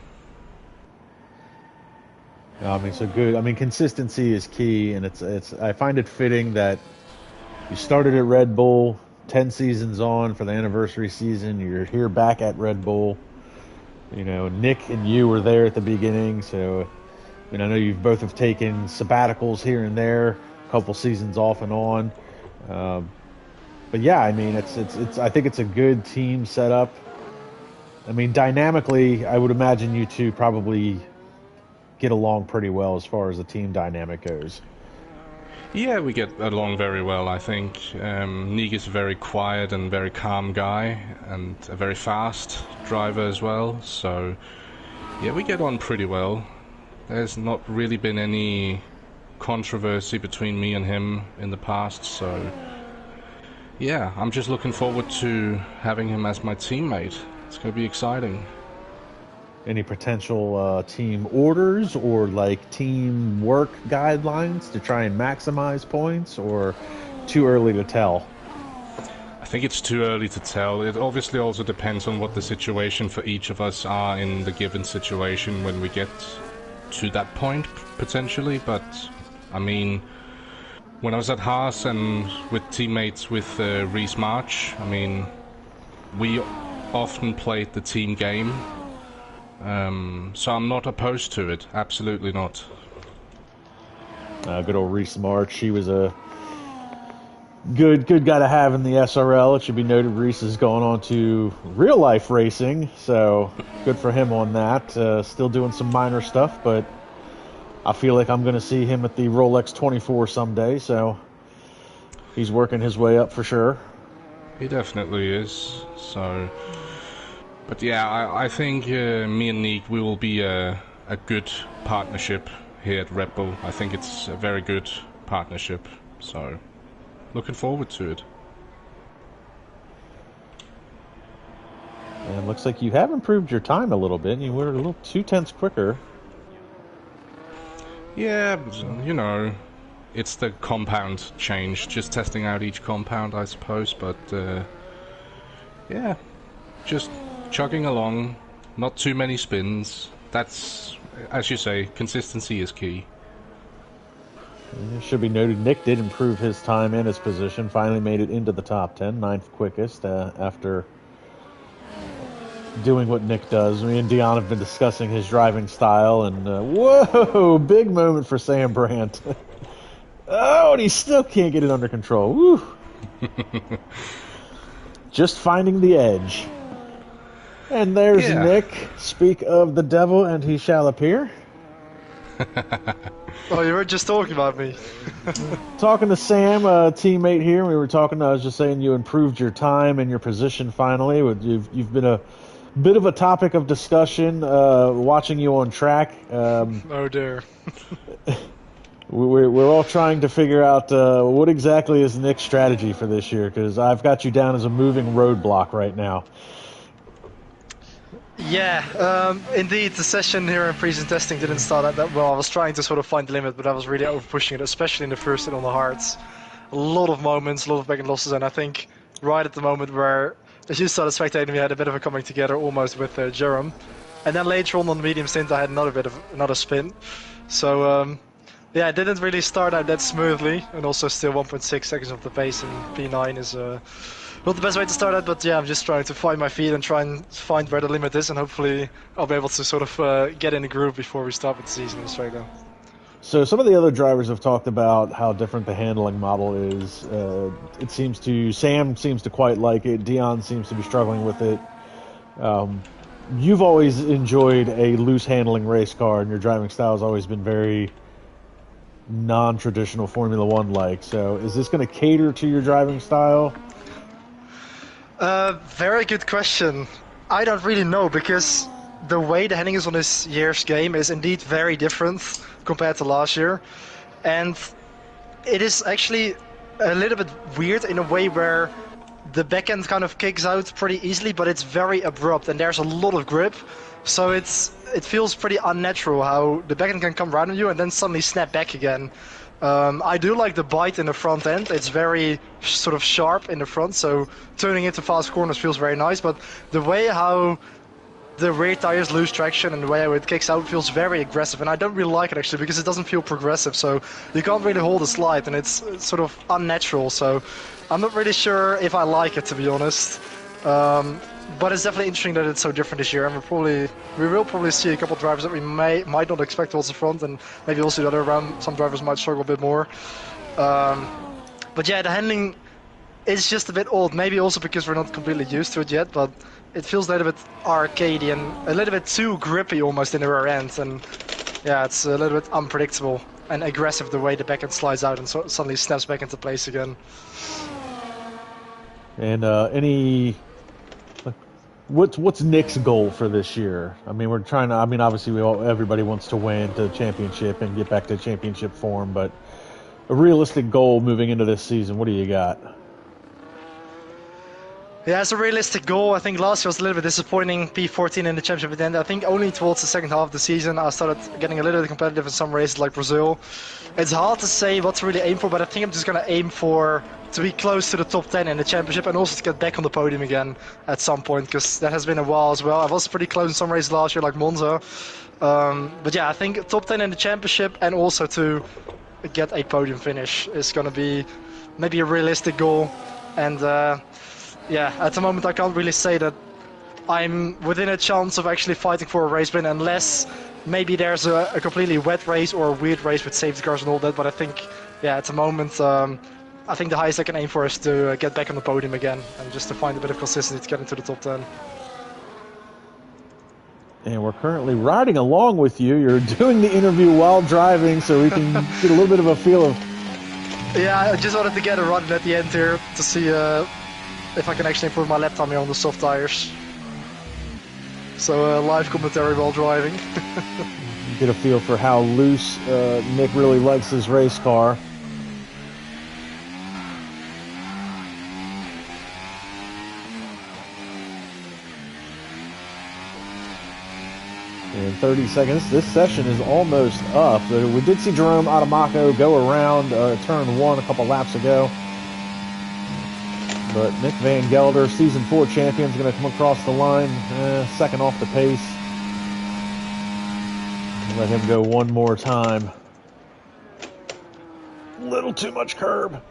I mean, so good. I mean, consistency is key, and it's. I find it fitting that you started at Red Bull, 10 seasons on for the anniversary season. You're here back at Red Bull. You know, Nick and you were there at the beginning, so I mean, I know you both have taken sabbaticals here and there, a couple seasons off and on. But yeah, I mean, it's. I think it's a good team setup. I mean, dynamically, I would imagine you two probably get along pretty well as far as the team dynamic goes. Yeah, we get along very well, I think. Neek is a very quiet and very calm guy, and a very fast driver as well, so yeah, we get on pretty well. There's not really been any controversy between me and him in the past, so yeah, I'm just looking forward to having him as my teammate. It's going to be exciting. Any potential team orders or like team work guidelines to try and maximize points, or too early to tell? I think it's too early to tell. It obviously also depends on what the situation for each of us are in the given situation when we get to that point, potentially. But, I mean, when I was at Haas and with teammates with Reese March, I mean, we often played the team game. So I'm not opposed to it. Absolutely not. Good old Reese March. She was a good guy to have in the SRL. It should be noted Reese has gone on to real life racing, so good for him on that. Still doing some minor stuff, but I feel like I'm going to see him at the Rolex 24 someday, so he's working his way up for sure. He definitely is. So, but yeah, I think me and Nick, we will be a good partnership here at Red Bull. I think it's a very good partnership. So, looking forward to it. And it looks like you have improved your time a little bit. You were a little 2/10 quicker. Yeah, but, you know, it's the compound change. Just testing out each compound, I suppose. But yeah, just chugging along. Not too many spins. That's, as you say, consistency is key. It should be noted, Nick did improve his time and his position. Finally made it into the top 10, 9th quickest after doing what Nick does. Me and Dion have been discussing his driving style, and whoa, big moment for Sam Brandt. Oh, and he still can't get it under control. Woo. Just finding the edge. And there's Nick. Speak of the devil, and he shall appear. Oh, you were just talking about me. Talking to Sam, a teammate here. We were talking. I was just saying you improved your time and your position finally. You've been a bit of a topic of discussion watching you on track. Oh dear. We're all trying to figure out what exactly is Nick's strategy for this year, because I've got you down as a moving roadblock right now. Yeah, indeed, the session here in Preseason testing didn't start out that well. I was trying to sort of find the limit, but I was really over-pushing it, especially in the first hit on the hards. A lot of moments, a lot of back-end losses, and I think right at the moment where, as you started spectating, we had a bit of a coming together almost with Jerome. And then later on the medium stint, I had another spin. So, yeah, it didn't really start out that smoothly, and also still 1.6 seconds off the pace in P9 is not the best way to start out, but yeah, I'm just trying to find my feet and try and find where the limit is, and hopefully I'll be able to sort of get in the groove before we start with the season in Australia. So some of the other drivers have talked about how different the handling model is. Sam seems to quite like it. Dion seems to be struggling with it. You've always enjoyed a loose handling race car, and your driving style has always been very non-traditional Formula One like. So is this going to cater to your driving style? Very good question. I don't really know, because the way the handling is on this year's game is indeed very different compared to last year. And it is actually a little bit weird in a way where the backhand kind of kicks out pretty easily, but it's very abrupt and there's a lot of grip. So it feels pretty unnatural how the backhand can come right on you and then suddenly snap back again. I do like the bite in the front end. It's very sort of sharp in the front, so turning into fast corners feels very nice, but the way how the rear tires lose traction and the way how it kicks out feels very aggressive, and I don't really like it actually, because it doesn't feel progressive, so you can't really hold a slide and it's sort of unnatural, so I'm not really sure if I like it, to be honest. But it's definitely interesting that it's so different this year, and we will probably see a couple of drivers that we might not expect towards the front, and maybe also the other around. Some drivers might struggle a bit more. But yeah, the handling is just a bit old. Maybe also because we're not completely used to it yet, but it feels a little bit arcadey and a little bit too grippy almost in the rear end, and yeah, it's a little bit unpredictable and aggressive the way the backhand slides out and suddenly snaps back into place again. And what's Nick's goal for this year? I mean, we're trying to. I mean, obviously, everybody wants to win the championship and get back to championship form, but a realistic goal moving into this season, what do you got? Yeah, it's a realistic goal. I think last year was a little bit disappointing, P14 in the championship at the end. I think only towards the second half of the season I started getting a little bit competitive in some races like Brazil. It's hard to say what to really aim for, but I think I'm just going to aim to be close to the top 10 in the championship and also to get back on the podium again at some point, because that has been a while as well. I was pretty close in some races last year like Monza. But yeah, I think top 10 in the championship and also to get a podium finish is going to be maybe a realistic goal. And yeah, at the moment I can't really say that I'm within a chance of actually fighting for a race win, unless maybe there's a completely wet race or a weird race with safety cars and all that. But I think, yeah, at the moment, I think the highest I can aim for is to get back on the podium again and just to find a bit of consistency to get into the top 10. And we're currently riding along with you. You're doing the interview while driving, so we can get a little bit of a feel of... Yeah, I just wanted to get a run at the end here to see if I can actually improve my lap time here on the soft tires. So live commentary while driving. Get a feel for how loose Nick really likes his race car. In 30 seconds, this session is almost up. We did see Jerome Adamaco go around turn 1 a couple laps ago. But Nick Van Gelder, Season 4 champion, is going to come across the line, second off the pace. Let him go one more time. Little too much curb.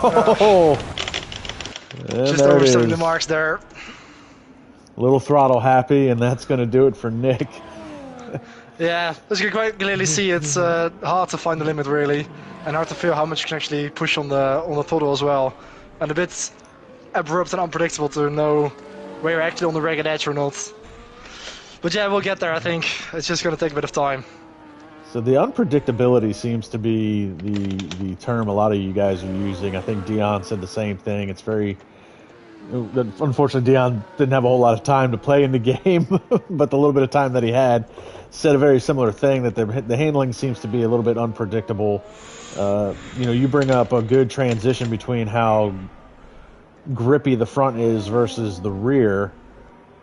Oh! Just overstepping the marks there. Little throttle happy, and that's going to do it for Nick. Yeah, as you can quite clearly see, it's hard to find the limit really, and hard to feel how much you can actually push on the throttle as well, and a bit abrupt and unpredictable to know where you're actually on the ragged edge or not. But yeah, we'll get there. I think it's just going to take a bit of time. So the unpredictability seems to be the term a lot of you guys are using. I think Dion said the same thing. It's very... Unfortunately, Dion didn't have a whole lot of time to play in the game, but the little bit of time that he had said a very similar thing, that the handling seems to be a little bit unpredictable. You bring up a good transition between how grippy the front is versus the rear.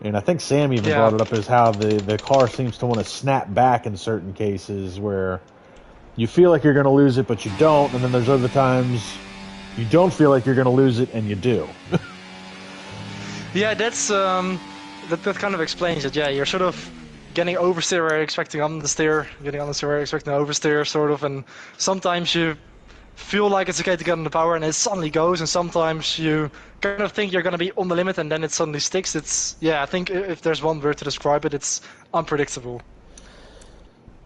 And I think Sam even brought it up as how the car seems to want to snap back in certain cases where you feel like you're going to lose it, but you don't. And then there's other times you don't feel like you're going to lose it, and you do. Yeah, that's that kind of explains it. Yeah, you're sort of getting oversteer where you're expecting understeer, getting understeer where you're expecting oversteer, sort of. And sometimes you feel like it's okay to get on the power and it suddenly goes, and sometimes you kind of think you're going to be on the limit and then it suddenly sticks. I think if there's one word to describe it, it's unpredictable.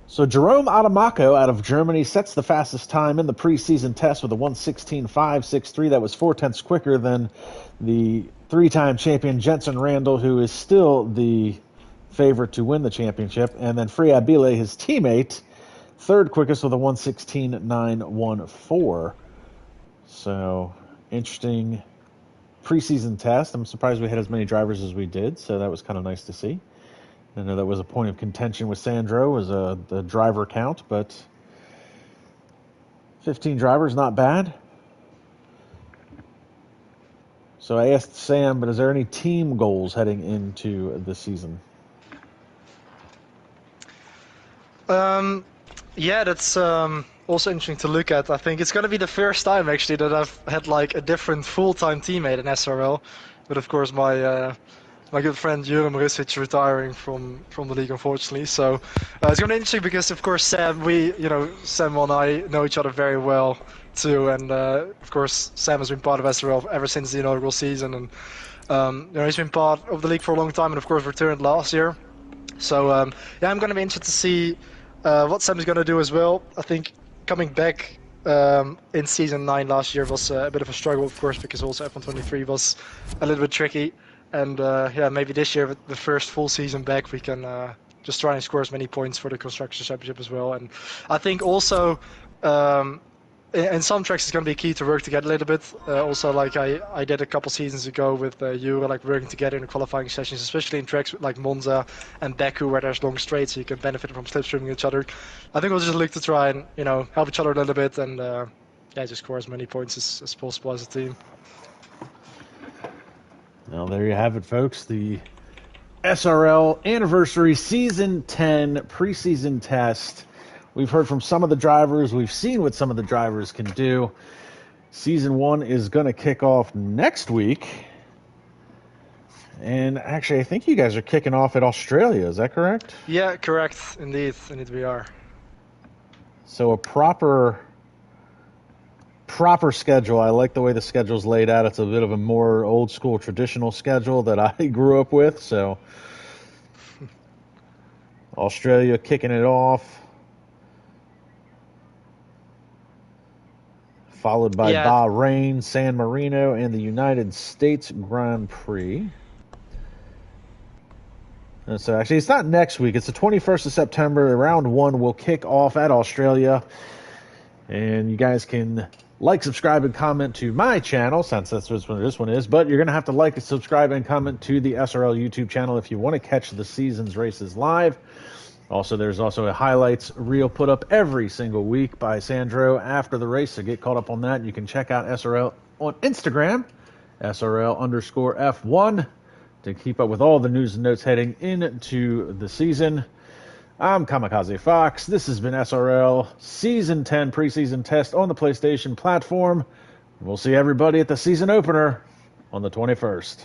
So Jerome Adamaco out of Germany sets the fastest time in the preseason test with a 1:16.563. That was 0.4 quicker than the three-time champion Jensen Randall, who is still the favorite to win the championship. And then Free Abile, his teammate, third quickest with a 1:16.914. So, interesting preseason test. I'm surprised we had as many drivers as we did, so that was kind of nice to see. I know that was a point of contention with Sandro, was the driver count, but 15 drivers, not bad. So I asked Sam, but is there any team goals heading into the season? Yeah, that's also interesting to look at. I think it's going to be the first time actually that I've had like a different full-time teammate in SRL. But of course my good friend Jurem Rusic retiring from the league, unfortunately. So it's going to be interesting because of course Sam and I know each other very well too, and of course Sam has been part of SRL ever since the inaugural season, and he's been part of the league for a long time, and of course returned last year. So I'm going to be interested to see what Sam is going to do as well. I think coming back in Season 9 last year was a bit of a struggle, of course, because also F123 was a little bit tricky. And maybe this year, with the first full season back, we can just try and score as many points for the Constructors' Championship as well. And I think also in some tracks it's going to be key to work together a little bit. Also, like I did a couple seasons ago with Jura, like working together in the qualifying sessions, especially in tracks like Monza and Baku where there's long straights, so you can benefit from slipstreaming each other. I think we'll just look to try and help each other a little bit and just score as many points as possible as a team. Well, there you have it, folks. The SRL Anniversary Season 10 preseason test. We've heard from some of the drivers. We've seen what some of the drivers can do. Season 1 is going to kick off next week. And actually, I think you guys are kicking off at Australia. Is that correct? Yeah, correct. Indeed we are. So a proper schedule. I like the way the schedule's laid out. It's a bit of a more old school traditional schedule that I grew up with. So Australia kicking it off, followed by Yeah. Bahrain, San Marino, and the United States Grand Prix. And so actually, it's not next week. It's the 21st of September. Round 1 will kick off at Australia. And you guys can like, subscribe, and comment to my channel, since that's what this one is. But you're going to have to like, subscribe, and comment to the SRL YouTube channel if you want to catch the season's races live. Also, there's also a highlights reel put up every single week by Sandro after the race. So get caught up on that. You can check out SRL on Instagram, SRL_F1, to keep up with all the news and notes heading into the season. I'm Kamikaze Fox. This has been SRL Season 10 preseason test on the PlayStation platform. We'll see everybody at the season opener on the 21st.